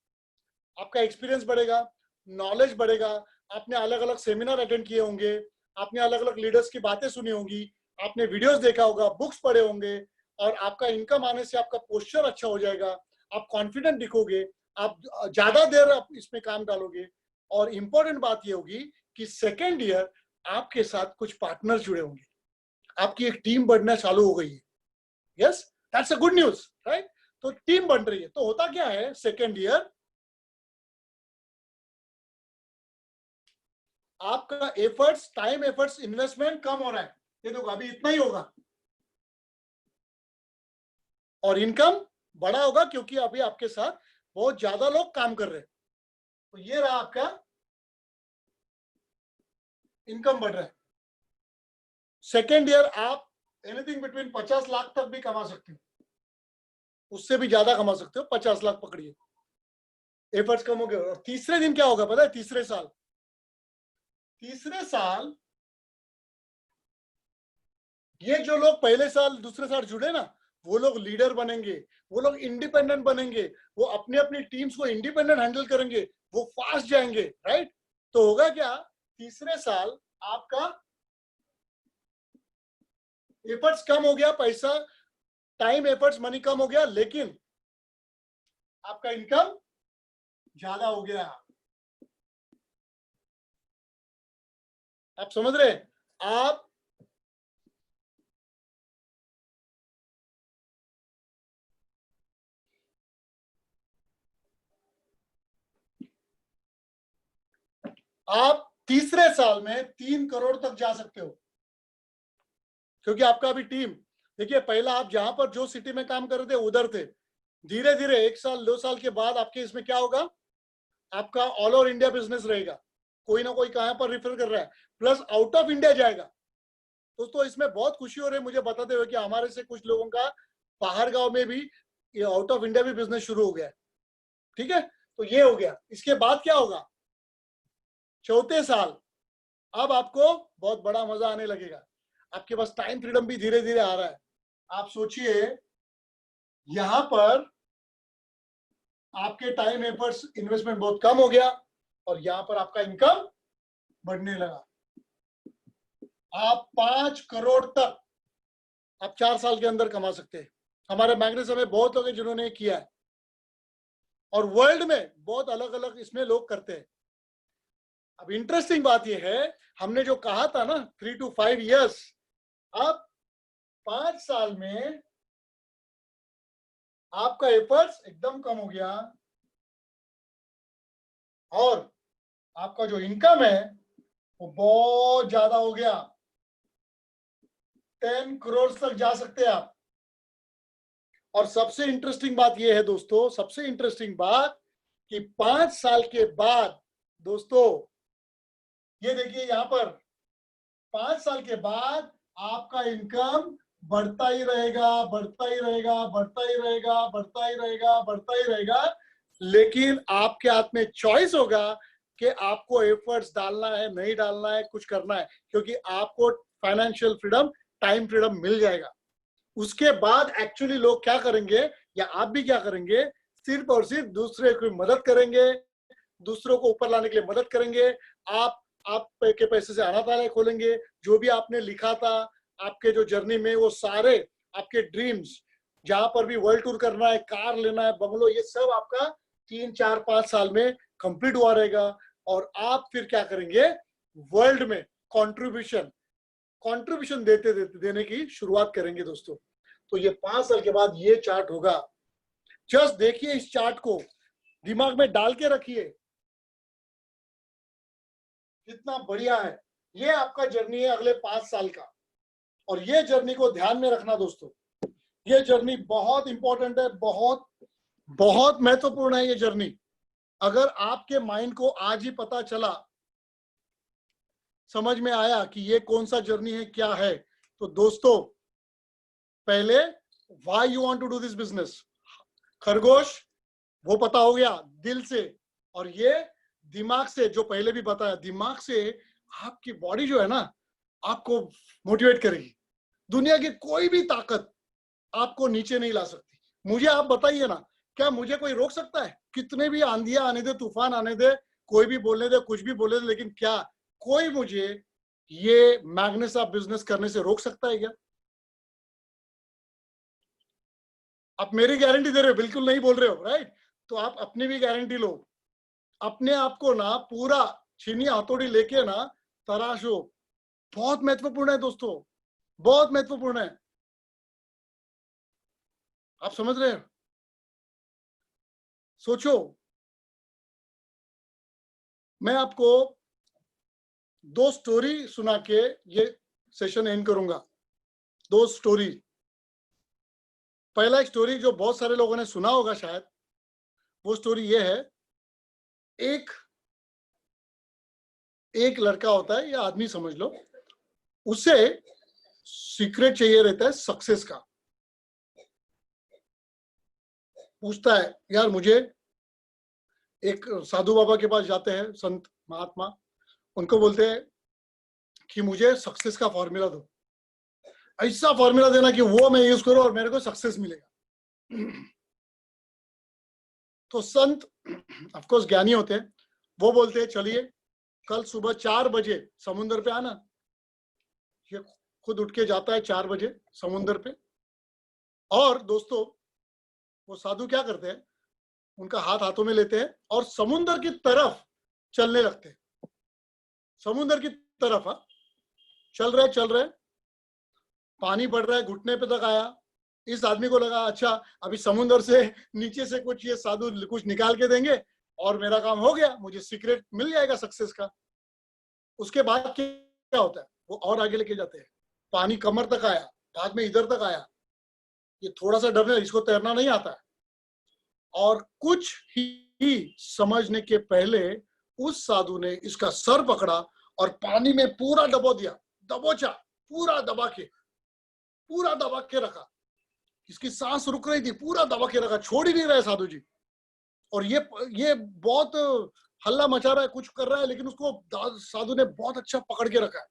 आपका एक्सपीरियंस बढ़ेगा, नॉलेज बढ़ेगा, आपने अलग अलग सेमिनार अटेंड किए होंगे, आपने अलग अलग लीडर्स की बातें सुनी होंगी, आपने वीडियोस देखा होगा, बुक्स पढ़े होंगे, और आपका इनकम आने से आपका पोस्चर अच्छा हो जाएगा, आप कॉन्फिडेंट दिखोगे, आप ज्यादा देर आप इसमें काम डालोगे। और इंपॉर्टेंट बात ये होगी कि सेकेंड ईयर आपके साथ कुछ पार्टनर जुड़े होंगे, आपकी एक टीम बढ़ना चालू हो गई है। Yes, that's a good news, right? तो टीम बन रही है। तो होता क्या है, सेकेंड ईयर आपका एफर्ट्स, टाइम एफर्ट्स, इन्वेस्टमेंट कम हो रहा है। ये देखो अभी इतना ही होगा और इनकम बड़ा होगा क्योंकि अभी आपके साथ बहुत ज्यादा लोग काम कर रहे हैं। तो ये रहा आपका इनकम बढ़ रहा है। सेकेंड ईयर आप एनीथिंग बिटवीन 50 लाख तक भी कमा सकते हो, उससे भी ज्यादा कमा सकते हो। 50 लाख पकड़िए, एफर्ट्स कम हो गए। और तीसरे दिन क्या होगा पता है? तीसरे साल ये जो लोग पहले साल दूसरे साल जुड़े ना, वो लोग लीडर बनेंगे, वो लोग इंडिपेंडेंट बनेंगे, वो अपनी अपनी टीम्स को इंडिपेंडेंट हैंडल करेंगे, वो फास्ट जाएंगे, राइट। तो होगा क्या, तीसरे साल आपका एफर्ट्स कम हो गया, पैसा, टाइम, एफर्ट्स, मनी कम हो गया, लेकिन आपका इनकम ज्यादा हो गया। आप समझ रहे हैं? आप तीसरे साल में 3 करोड़ तक जा सकते हो, क्योंकि आपका अभी टीम, देखिए पहला आप जहां पर जो सिटी में काम कर रहे थे उधर थे, धीरे धीरे 1 साल 2 साल के बाद आपके इसमें क्या होगा, आपका ऑल ओवर इंडिया बिजनेस रहेगा, कोई ना कोई कहां पर रेफर कर रहा है, प्लस आउट ऑफ इंडिया जाएगा। दोस्तों इसमें बहुत खुशी हो रही है मुझे बताते हुए कि हमारे से कुछ लोगों का बाहर गांव में भी आउट ऑफ इंडिया भी बिजनेस शुरू हो गया है। ठीक है, तो ये हो गया। इसके बाद क्या होगा, चौथे साल अब आपको बहुत बड़ा मजा आने लगेगा, आपके पास टाइम फ्रीडम भी धीरे धीरे आ रहा है। आप सोचिए यहां पर आपके टाइम एफर्ट्स इन्वेस्टमेंट बहुत कम हो गया और यहां पर आपका इनकम बढ़ने लगा। आप 5 करोड़ तक आप 4 साल के अंदर कमा सकते हैं। हमारे मैग्नेस में बहुत लोग हैं जिन्होंने किया है और वर्ल्ड में बहुत अलग अलग इसमें लोग करते हैं। अब इंटरेस्टिंग बात यह है, हमने जो कहा था ना 3 to 5 years, अब 5 साल में आपका एफर्ट्स एकदम कम हो गया और आपका जो इनकम है वो बहुत ज्यादा हो गया। 10 करोड़ तक जा सकते हैं आप। और सबसे इंटरेस्टिंग बात यह है दोस्तों, सबसे इंटरेस्टिंग बात कि 5 साल के बाद दोस्तों ये देखिए यहां पर 5 साल के बाद आपका इनकम बढ़ता ही रहेगा, बढ़ता ही रहेगा, बढ़ता ही रहेगा, बढ़ता ही रहेगा, बढ़ता ही रहेगा। लेकिन आपके हाथ में चॉइस होगा कि आपको एफर्ट्स डालना है, नहीं डालना है, कुछ करना है, क्योंकि आपको फाइनेंशियल फ्रीडम, टाइम फ्रीडम मिल जाएगा। उसके बाद एक्चुअली लोग क्या करेंगे या आप भी क्या करेंगे, सिर्फ और सिर्फ दूसरे की मदद करेंगे, दूसरों को ऊपर लाने के लिए मदद करेंगे। आप के पैसे से अनाथालय खोलेंगे, जो भी आपने लिखा था आपके जो जर्नी में, वो सारे आपके ड्रीम्स, जहां पर भी वर्ल्ड टूर करना है, कार लेना है, बंगलो, ये सब आपका 3 4 5 साल में कंप्लीट हुआ रहेगा। और आप फिर क्या करेंगे, वर्ल्ड में कंट्रीब्यूशन देने की शुरुआत करेंगे दोस्तों। तो ये 5 साल के बाद ये चार्ट होगा। जस्ट देखिए, इस चार्ट को दिमाग में डाल के रखिए, कितना बढ़िया है। ये आपका जर्नी है अगले 5 साल का, और ये जर्नी को ध्यान में रखना दोस्तों। ये जर्नी बहुत इंपॉर्टेंट है, बहुत बहुत महत्वपूर्ण है ये जर्नी। अगर आपके माइंड को आज ही पता चला, समझ में आया कि ये कौन सा जर्नी है, क्या है, तो दोस्तों पहले why you want to do this business, खरगोश वो पता हो गया दिल से, और ये दिमाग से, जो पहले भी बताया, दिमाग से आपकी बॉडी जो है ना आपको मोटिवेट करेगी। दुनिया की कोई भी ताकत आपको नीचे नहीं ला सकती। मुझे आप बताइए ना, क्या मुझे कोई रोक सकता है? कितने भी आंधियां आने दे, तूफान आने दे, कोई भी बोलने दे, कुछ भी बोले दे, लेकिन क्या कोई मुझे ये मैग्नेस ऑफ बिजनेस करने से रोक सकता है क्या? आप मेरी गारंटी दे रहे हो, बिल्कुल नहीं बोल रहे हो, राइट? तो आप अपनी भी गारंटी लो। अपने आप को ना पूरा छीनी हथौड़ी लेके ना तराशो। बहुत महत्वपूर्ण है दोस्तों, बहुत महत्वपूर्ण है। आप समझ रहे हैं? सोचो, मैं आपको 2 स्टोरी सुना के ये सेशन एंड करूंगा। 2 स्टोरी। पहला एक स्टोरी जो बहुत सारे लोगों ने सुना होगा शायद, वो स्टोरी ये है, एक लड़का होता है या आदमी समझ लो, उसे सीक्रेट चाहिए रहता है सक्सेस का। पूछता है, यार मुझे, एक साधु बाबा के पास जाते हैं संत महात्मा, उनको बोलते हैं कि मुझे सक्सेस का फॉर्मूला दो, ऐसा फॉर्मूला देना कि वो मैं यूज करूं और मेरे को सक्सेस मिलेगा। तो संत ऑफ कोर्स ज्ञानी होते हैं, वो बोलते हैं चलिए कल सुबह 4 बजे समुद्र पे आना। ये खुद उठ के जाता है 4 बजे समुद्र पे। और दोस्तों, वो साधु क्या करते हैं, उनका हाथ हाथों में लेते हैं और समुद्र की तरफ चलने लगते हैं। समुद्र की तरफ चल रहे, पानी बढ़ रहा है, घुटने पे तक आया। इस आदमी को लगा अच्छा अभी समुद्र से नीचे से कुछ ये साधु कुछ निकाल के देंगे और मेरा काम हो गया, मुझे सीक्रेट मिल जाएगा सक्सेस का। उसके बाद क्या होता है, वो और आगे लेके जाते हैं, पानी कमर तक आया, बाद में इधर तक आया। ये थोड़ा सा डरने, इसको तैरना नहीं आता है, और कुछ ही समझने के पहले उस साधु ने इसका सर पकड़ा और पानी में पूरा डबो दिया, दबोचा, पूरा दबा के रखा। इसकी सांस रुक रही थी, पूरा दबा के रखा, छोड़ ही नहीं रहे साधु जी। और ये बहुत हल्ला मचा रहा है, कुछ कर रहा है, लेकिन उसको साधु ने बहुत अच्छा पकड़ के रखा है।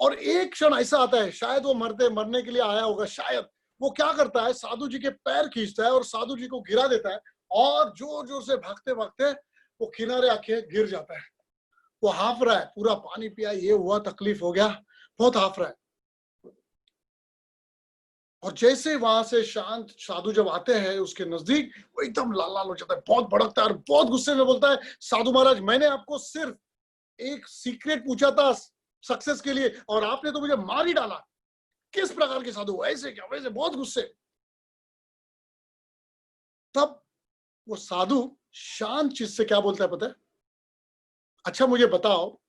और एक क्षण ऐसा आता है, शायद वो मरने के लिए आया होगा, शायद वो क्या करता है, साधु जी के पैर खींचता है और साधु जी को गिरा देता है, और जोर जोर से भागते भागते वो किनारे आके गिर जाता है। वो हाफ रहा है, पूरा पानी पिया, ये हुआ, तकलीफ हो गया, बहुत हाफ रहा है। और जैसे वहां से शांत साधु जब आते हैं उसके नजदीक, वो एकदम लाल लाल हो जाता है, बहुत भड़कता है और बहुत गुस्से में बोलता है, साधु महाराज मैंने आपको सिर्फ एक सीक्रेट पूछा था सक्सेस के लिए और आपने तो मुझे मार ही डाला। किस प्रकार के साधु, ऐसे क्या, वैसे, बहुत गुस्से। तब वो साधु शांत चीज से क्या बोलता है पता है, अच्छा मुझे बताओ,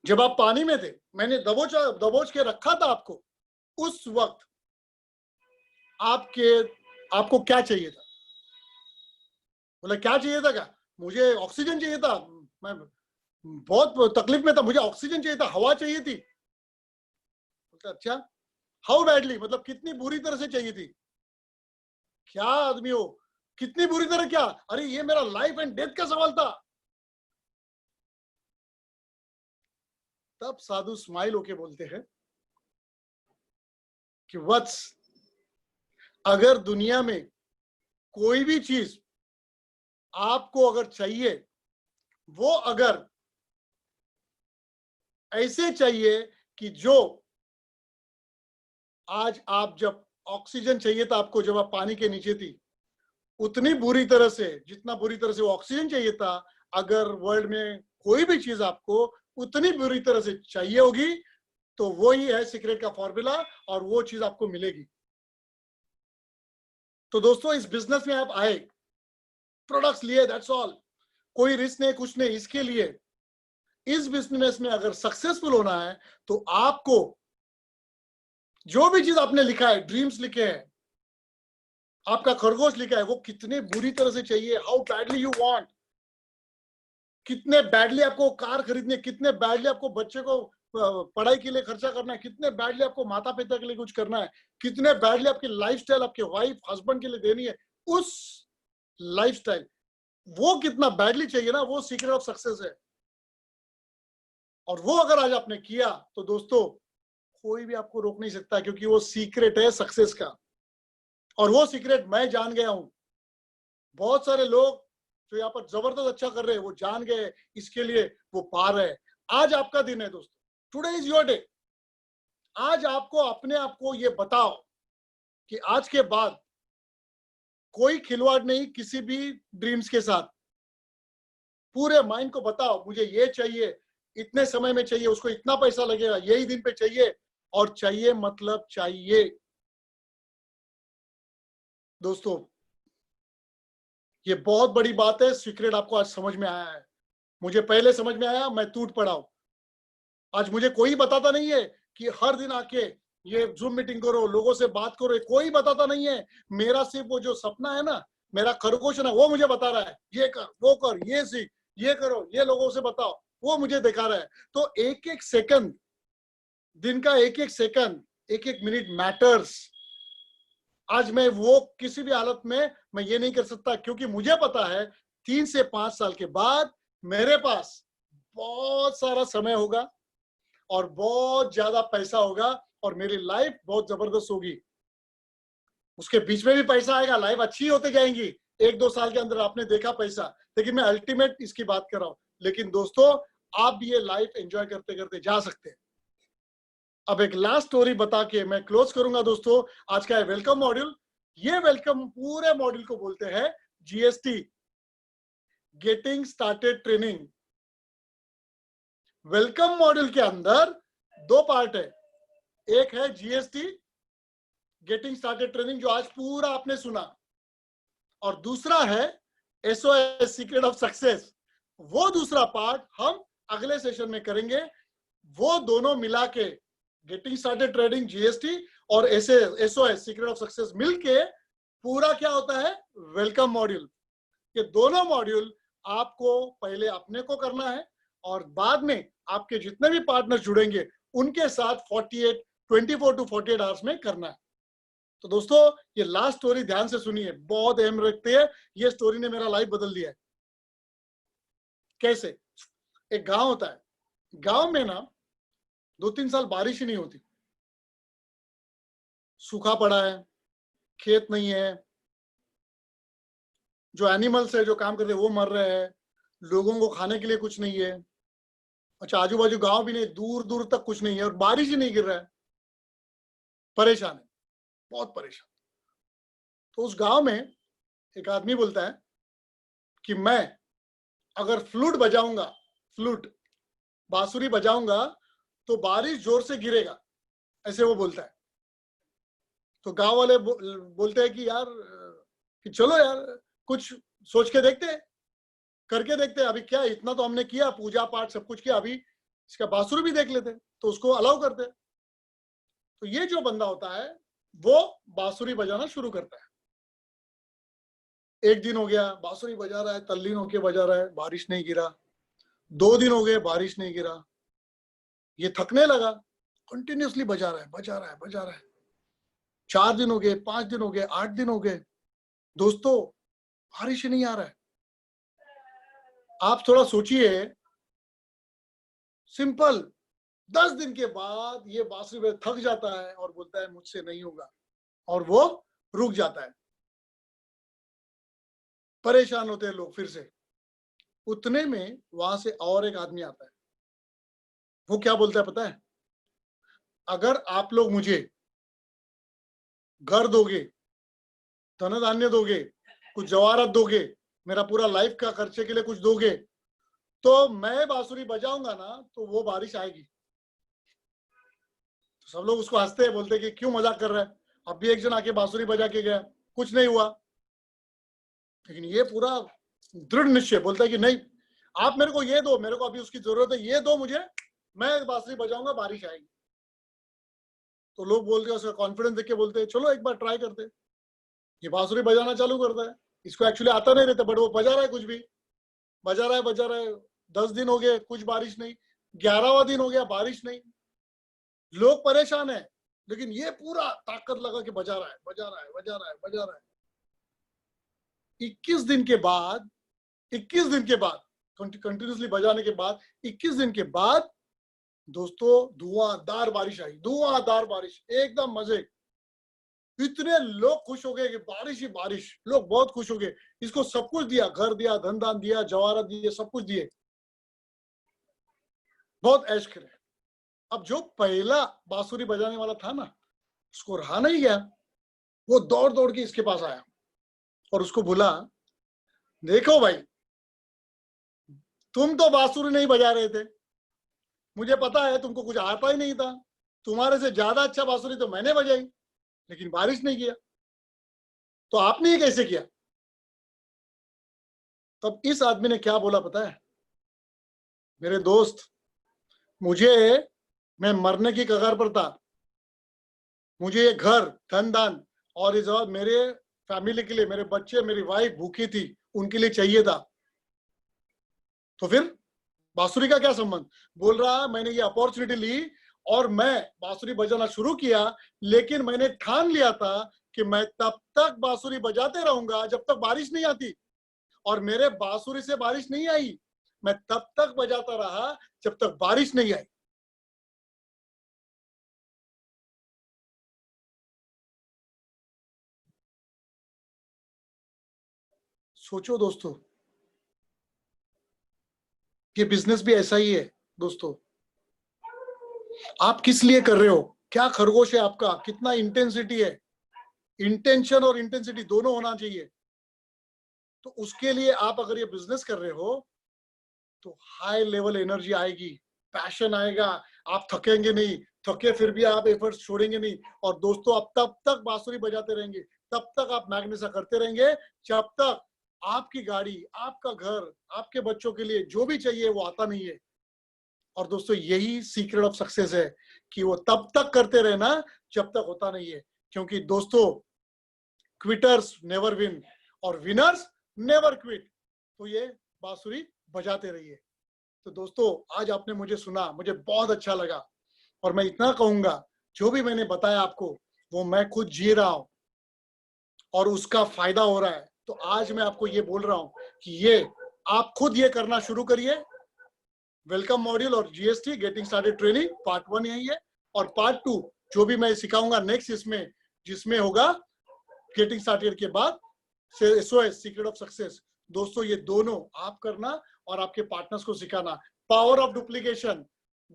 जब आप पानी में थे, मैंने दबोच के रखा था आपको, उस वक्त आपको क्या चाहिए था? बोला क्या चाहिए था? क्या मुझे ऑक्सीजन चाहिए था, मैं बहुत तकलीफ में था, मुझे ऑक्सीजन चाहिए था, हवा चाहिए थी। अच्छा, हाउ बैडली, मतलब कितनी बुरी तरह से चाहिए थी? क्या आदमी हो, कितनी बुरी तरह क्या? अरे ये मेरा लाइफ एंड डेथ का सवाल था। तब साधु स्माइल होके बोलते हैं कि वत्स, अगर दुनिया में कोई भी चीज आपको अगर चाहिए, वो अगर ऐसे चाहिए कि जो आज आप जब ऑक्सीजन चाहिए था आपको, जब आप पानी के नीचे थी, उतनी बुरी तरह से, जितना बुरी तरह से वो ऑक्सीजन चाहिए था, अगर वर्ल्ड में कोई भी चीज आपको उतनी बुरी तरह से चाहिए होगी, तो वो ही है सीक्रेट का फॉर्मूला, और वो चीज आपको मिलेगी। तो दोस्तों, इस बिजनेस में आप आए, प्रोडक्ट्स लिए, दैट्स ऑल, कोई रिस्क नहीं, कुछ नहीं। इसके लिए, इस बिजनेस में अगर सक्सेसफुल होना है, तो आपको जो भी चीज आपने लिखा है, ड्रीम्स लिखे हैं, आपका खरगोश लिखा है, वो कितने बुरी तरह से चाहिए, हाउ बैडली यू वांट, कितने बैडली आपको कार खरीदनी, कितने बैडली आपको बच्चे को पढ़ाई के लिए खर्चा करना है, कितने बैडली आपको माता पिता के लिए कुछ करना है, कितने बैडली आपकी लाइफस्टाइल आपके वाइफ हस्बैंड के लिए देनी है, उस लाइफस्टाइल, वो कितना बैडली चाहिए ना, वो सीक्रेट ऑफ सक्सेस है। और वो अगर आज आपने किया, तो दोस्तों कोई भी आपको रोक नहीं सकता, क्योंकि वो सीक्रेट है सक्सेस का। और वो सीक्रेट मैं जान गया हूं। बहुत सारे लोग जो यहाँ पर जबरदस्त अच्छा कर रहे हैं, वो जान गए, इसके लिए वो पा रहे हैं। आज आपका दिन है दोस्तों, टुडे इज योर डे। आज आपको अपने आप को ये बताओ कि आज के बाद कोई खिलवाड़ नहीं किसी भी ड्रीम्स के साथ। पूरे माइंड को बताओ, मुझे ये चाहिए, इतने समय में चाहिए, उसको इतना पैसा लगेगा, यही दिन पे चाहिए, और चाहिए मतलब चाहिए। दोस्तों, ये बहुत बड़ी बात है, सीक्रेट आपको आज समझ में आया है। मुझे पहले समझ में आया, मैं टूट पड़ा हूं। आज मुझे कोई बताता नहीं है कि हर दिन आके ये जूम मीटिंग करो, लोगों से बात करो, ये कोई बताता नहीं है। मेरा सिर्फ वो जो सपना है ना, मेरा खरगोश है ना, वो मुझे बता रहा है ये कर, वो कर, ये सीख, ये करो, ये लोगों से बताओ, वो मुझे दिखा रहा है। तो एक एक सेकंड, दिन का एक एक सेकंड, एक एक मिनट मैटर्स। आज मैं वो किसी भी हालत में मैं ये नहीं कर सकता, क्योंकि मुझे पता है 3 से 5 साल के बाद मेरे पास बहुत सारा समय होगा और बहुत ज्यादा पैसा होगा और मेरी लाइफ बहुत जबरदस्त होगी। उसके बीच में भी पैसा आएगा, लाइफ अच्छी होते जाएंगी। 1-2 साल के अंदर आपने देखा पैसा, लेकिन मैं अल्टीमेट इसकी बात कर रहा हूं। लेकिन दोस्तों, आप भी ये लाइफ एंजॉय करते करते जा सकते हैं। अब एक लास्ट स्टोरी बता के मैं क्लोज करूंगा दोस्तों आज का वेलकम मॉड्यूल। ये वेलकम पूरे मॉड्यूल को बोलते हैं GST, getting started training. Welcome module के अंदर 2 पार्ट है। एक है जीएसटी, गेटिंग स्टार्टेड ट्रेनिंग, जो आज पूरा आपने सुना, और दूसरा है एसओएस, सीक्रेट ऑफ सक्सेस। वो दूसरा पार्ट हम अगले सेशन में करेंगे। वो दोनों मिला के, गेटिंग स्टार्टेड ट्रेडिंग, जीएसटी और एसओएस, सीक्रेट ऑफ सक्सेस, मिलके पूरा क्या होता है, वेलकम मॉड्यूल। ये दोनों मॉड्यूल आपको पहले अपने को करना है और बाद में आपके जितने भी पार्टनर जुड़ेंगे उनके साथ 24 to 48 आवर्स में करना है। तो दोस्तों, ये लास्ट स्टोरी ध्यान से सुनिए, बहुत अहम रखती है। ये स्टोरी ने मेरा लाइफ बदल दिया है। कैसे? एक गांव होता है, गांव में ना 2-3 साल बारिश ही नहीं होती, सूखा पड़ा है, खेत नहीं है, जो एनिमल्स है जो काम करते हैं वो मर रहे हैं, लोगों को खाने के लिए कुछ नहीं है। अच्छा, आजू बाजू गांव भी नहीं, दूर दूर तक कुछ नहीं है और बारिश ही नहीं गिर रहा है। परेशान है, बहुत परेशान। तो उस गांव में एक आदमी बोलता है कि मैं अगर फ्लूट बजाऊंगा, फ्लूट, बांसुरी बजाऊंगा तो बारिश जोर से गिरेगा, ऐसे वो बोलता है। तो गांव वाले बोलते हैं कि यार, कि चलो यार कुछ सोच के देखते हैं, करके देखते हैं। अभी क्या, इतना तो हमने किया, पूजा पाठ सब कुछ किया, अभी इसका बांसुरी भी देख लेते हैं। तो उसको अलाउ करते हैं। तो ये जो बंदा होता है वो बांसुरी बजाना शुरू करता है। एक दिन हो गया, बांसुरी बजा रहा है, तल्लीन होके बजा रहा है, बारिश नहीं गिरा। 2 दिन हो गए, बारिश नहीं गिरा। ये थकने लगा, कंटिन्यूअसली बजा रहा है, बजा रहा है, बजा रहा है। 4 दिन हो गए, 5 दिन हो गए, 8 दिन हो गए। दोस्तों, बारिश ही नहीं आ रहा है। आप थोड़ा सोचिए, सिंपल, 10 दिन के बाद ये बांसुरी में थक जाता है और बोलता है मुझसे नहीं होगा, और वो रुक जाता है। परेशान होते हैं लोग फिर से। उतने में वहां से और एक आदमी आता है। वो क्या बोलता है पता है? अगर आप लोग मुझे घर दोगे, धन धान्य दोगे, कुछ जवाहरात दोगे, मेरा पूरा लाइफ का खर्चे के लिए कुछ दोगे, तो मैं बांसुरी बजाऊंगा ना तो वो बारिश आएगी। तो सब लोग उसको हंसते हैं, बोलते हैं कि क्यों मजाक कर रहा है, अब भी एक जन आके बांसुरी बजा के गया, कुछ नहीं हुआ। लेकिन ये पूरा दृढ़ निश्चय बोलता है कि नहीं, आप मेरे को ये दो, मेरे को अभी उसकी जरूरत है, ये दो मुझे, मैं बांसुरी बजाऊंगा, बारिश आएगी। तो लोग बोलते हैं, उसका कॉन्फिडेंस देख के बोलते हैं चलो एक बार ट्राई करते हैं। ये बांसुरी बजाना चालू करता है। इसको एक्चुअली आता नहीं रहता, बट वो बजा रहा है, कुछ भी बजा रहा है, बजा रहा है। 10 दिन हो गए, कुछ बारिश नहीं। 11वां दिन हो गया, बारिश नहीं। लोग परेशान है, लेकिन ये पूरा ताकत लगा के बजा रहा है, बजा रहा है, बजा रहा है, बजा रहा है। 21 दिन के बाद, 21 दिन के बाद, कंटिन्यूसली बजाने के बाद 21 दिन के बाद दोस्तों धुआंधार बारिश आई, धुआंधार बारिश, एकदम मजे। इतने लोग खुश हो गए कि बारिश ही बारिश, लोग बहुत खुश हो गए। इसको सब कुछ दिया, घर दिया, धन दान दिया, जवाहरात दिए, सब कुछ दिए, बहुत ऐश करे। अब जो पहला बांसुरी बजाने वाला था ना, उसको रहा नहीं गया। वो दौड़ दौड़ के इसके पास आया और उसको बोला, देखो भाई, तुम तो बांसुरी नहीं बजा रहे थे, मुझे पता है तुमको कुछ आता ही नहीं था, तुम्हारे से ज्यादा अच्छा बांसुरी तो मैंने बजाई, लेकिन बारिश नहीं किया। तो आपने ये कैसे किया? तब इस आदमी ने क्या बोला पता है? मेरे दोस्त, मैं मरने की कगार पर था, मुझे ये घर, धन दान और इस और मेरे फैमिली के लिए, मेरे बच्चे, मेरी वाइफ भूखी थी, उनके लिए चाहिए था। तो फिर बांसुरी का क्या संबंध? बोल रहा मैंने ये अपॉर्चुनिटी ली और मैं बांसुरी बजाना शुरू किया, लेकिन मैंने ठान लिया था कि मैं तब तक बांसुरी बजाते रहूंगा जब तक बारिश नहीं आती। और मेरे बांसुरी से बारिश नहीं आई, मैं तब तक बजाता रहा जब तक बारिश नहीं आई। सोचो दोस्तों, ये बिजनेस भी ऐसा ही है दोस्तों। आप किस लिए कर रहे हो? क्या खरगोश है आपका? कितना इंटेंसिटी है? इंटेंशन और इंटेंसिटी दोनों होना चाहिए। तो उसके लिए आप अगर ये बिजनेस कर रहे हो तो हाई लेवल एनर्जी आएगी, पैशन आएगा, आप थकेंगे नहीं, थके फिर भी आप एफर्ट्स छोड़ेंगे नहीं। और दोस्तों, आप तब तक बांसुरी बजाते रहेंगे, तब तक आप मैग्नेसा करते रहेंगे जब तक आपकी गाड़ी, आपका घर, आपके बच्चों के लिए जो भी चाहिए वो आता नहीं है। और दोस्तों, यही सीक्रेट ऑफ सक्सेस है कि वो तब तक करते रहना जब तक होता नहीं है। क्योंकि दोस्तों, क्विटर्स नेवर विन और विनर्स नेवर क्विट। तो ये बांसुरी बजाते रहिए। तो दोस्तों, आज आपने मुझे सुना, मुझे बहुत अच्छा लगा। और मैं इतना कहूंगा, जो भी मैंने बताया आपको वो मैं खुद जी रहा हूं और उसका फायदा हो रहा है। तो आज मैं आपको ये बोल रहा हूं कि ये आप खुद ये करना शुरू करिए। वेलकम मॉड्यूल और GST getting started training part 1 यही है, और पार्ट 2 जो भी मैं सिखाऊंगा नेक्स्ट इसमें, जिसमें होगा गेटिंग स्टार्टेड के बाद एसओएस सीक्रेट ऑफ सक्सेस। दोस्तों, ये दोनों आप करना और आपके पार्टनर्स को सिखाना। पावर ऑफ डुप्लीकेशन,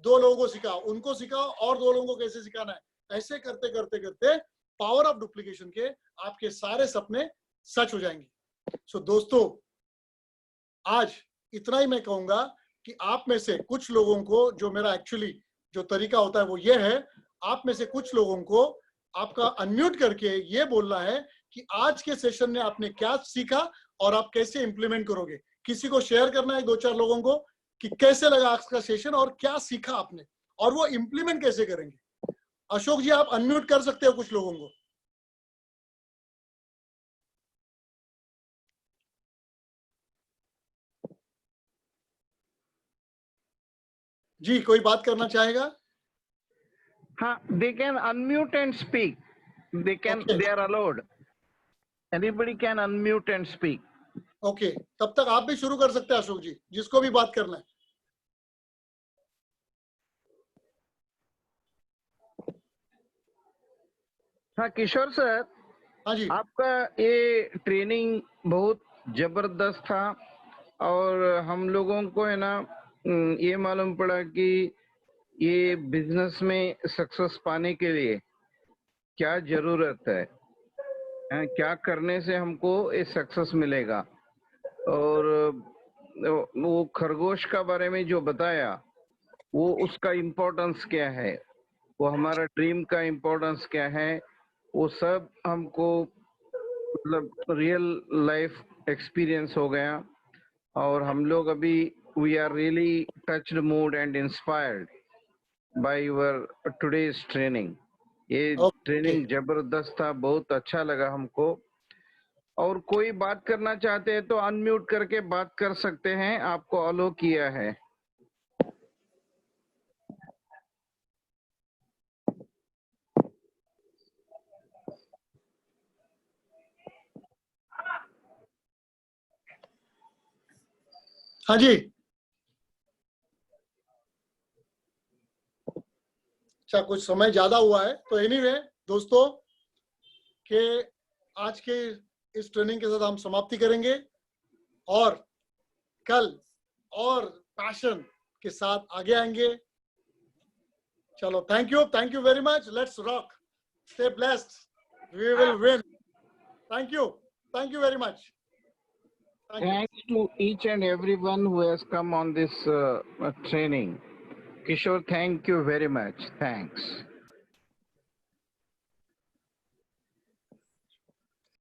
2 लोगों को सिखाओ, उनको सिखाओ और 2 लोगों को कैसे सिखाना है। ऐसे करते करते करते पावर ऑफ डुप्लीकेशन के आपके सारे सपने सच हो जाएंगे। सो दोस्तों, आज इतना ही मैं कहूंगा कि आप में से कुछ लोगों को, जो मेरा एक्चुअली जो तरीका होता है वो ये है, आप में से कुछ लोगों को आपका अनम्यूट करके ये बोलना है कि आज के सेशन में आपने क्या सीखा और आप कैसे इंप्लीमेंट करोगे। किसी को शेयर करना है 2-4 लोगों को कि कैसे लगा आज का सेशन और क्या सीखा आपने, और वो इंप्लीमेंट कैसे करेंगे। अशोक जी, आप अनम्यूट कर सकते हो कुछ लोगों को। जी, कोई बात करना चाहेगा? हाँ, they can unmute and speak. They are allowed. Anybody can unmute and speak. Okay, तब तक आप भी शुरू कर सकते हैं अशोक जी, जिसको भी बात करना है। हाँ किशोर सर, हाँ जी। आपका ये ट्रेनिंग बहुत जबरदस्त था और हम लोगों को है ना ये मालूम पड़ा कि ये बिजनेस में सक्सेस पाने के लिए क्या जरूरत है, क्या करने से हमको ये सक्सेस मिलेगा। और वो खरगोश का बारे में जो बताया, वो उसका इम्पोर्टेंस क्या है, वो हमारा ड्रीम का इम्पोर्टेंस क्या है, वो सब हमको मतलब रियल लाइफ एक्सपीरियंस हो गया। और हम लोग अभी we are really touched, moved and inspired by your today's training. ये ट्रेनिंग जबरदस्त था, बहुत अच्छा लगा हमको। और कोई बात करना चाहते हैं तो अनम्यूट करके बात कर सकते हैं, आपको अलो किया है। हाँ जी। अच्छा, कुछ समय ज्यादा हुआ है तो एनीवे दोस्तों, के आज के इस ट्रेनिंग के साथ हम समाप्ति करेंगे और कल और पैशन के साथ आगे आएंगे। चलो, thank you very much. Let's rock, stay blessed, we will win. Thank you very much. Thanks to each and everyone who has come on this training. Kishore, thank you very much. Thanks.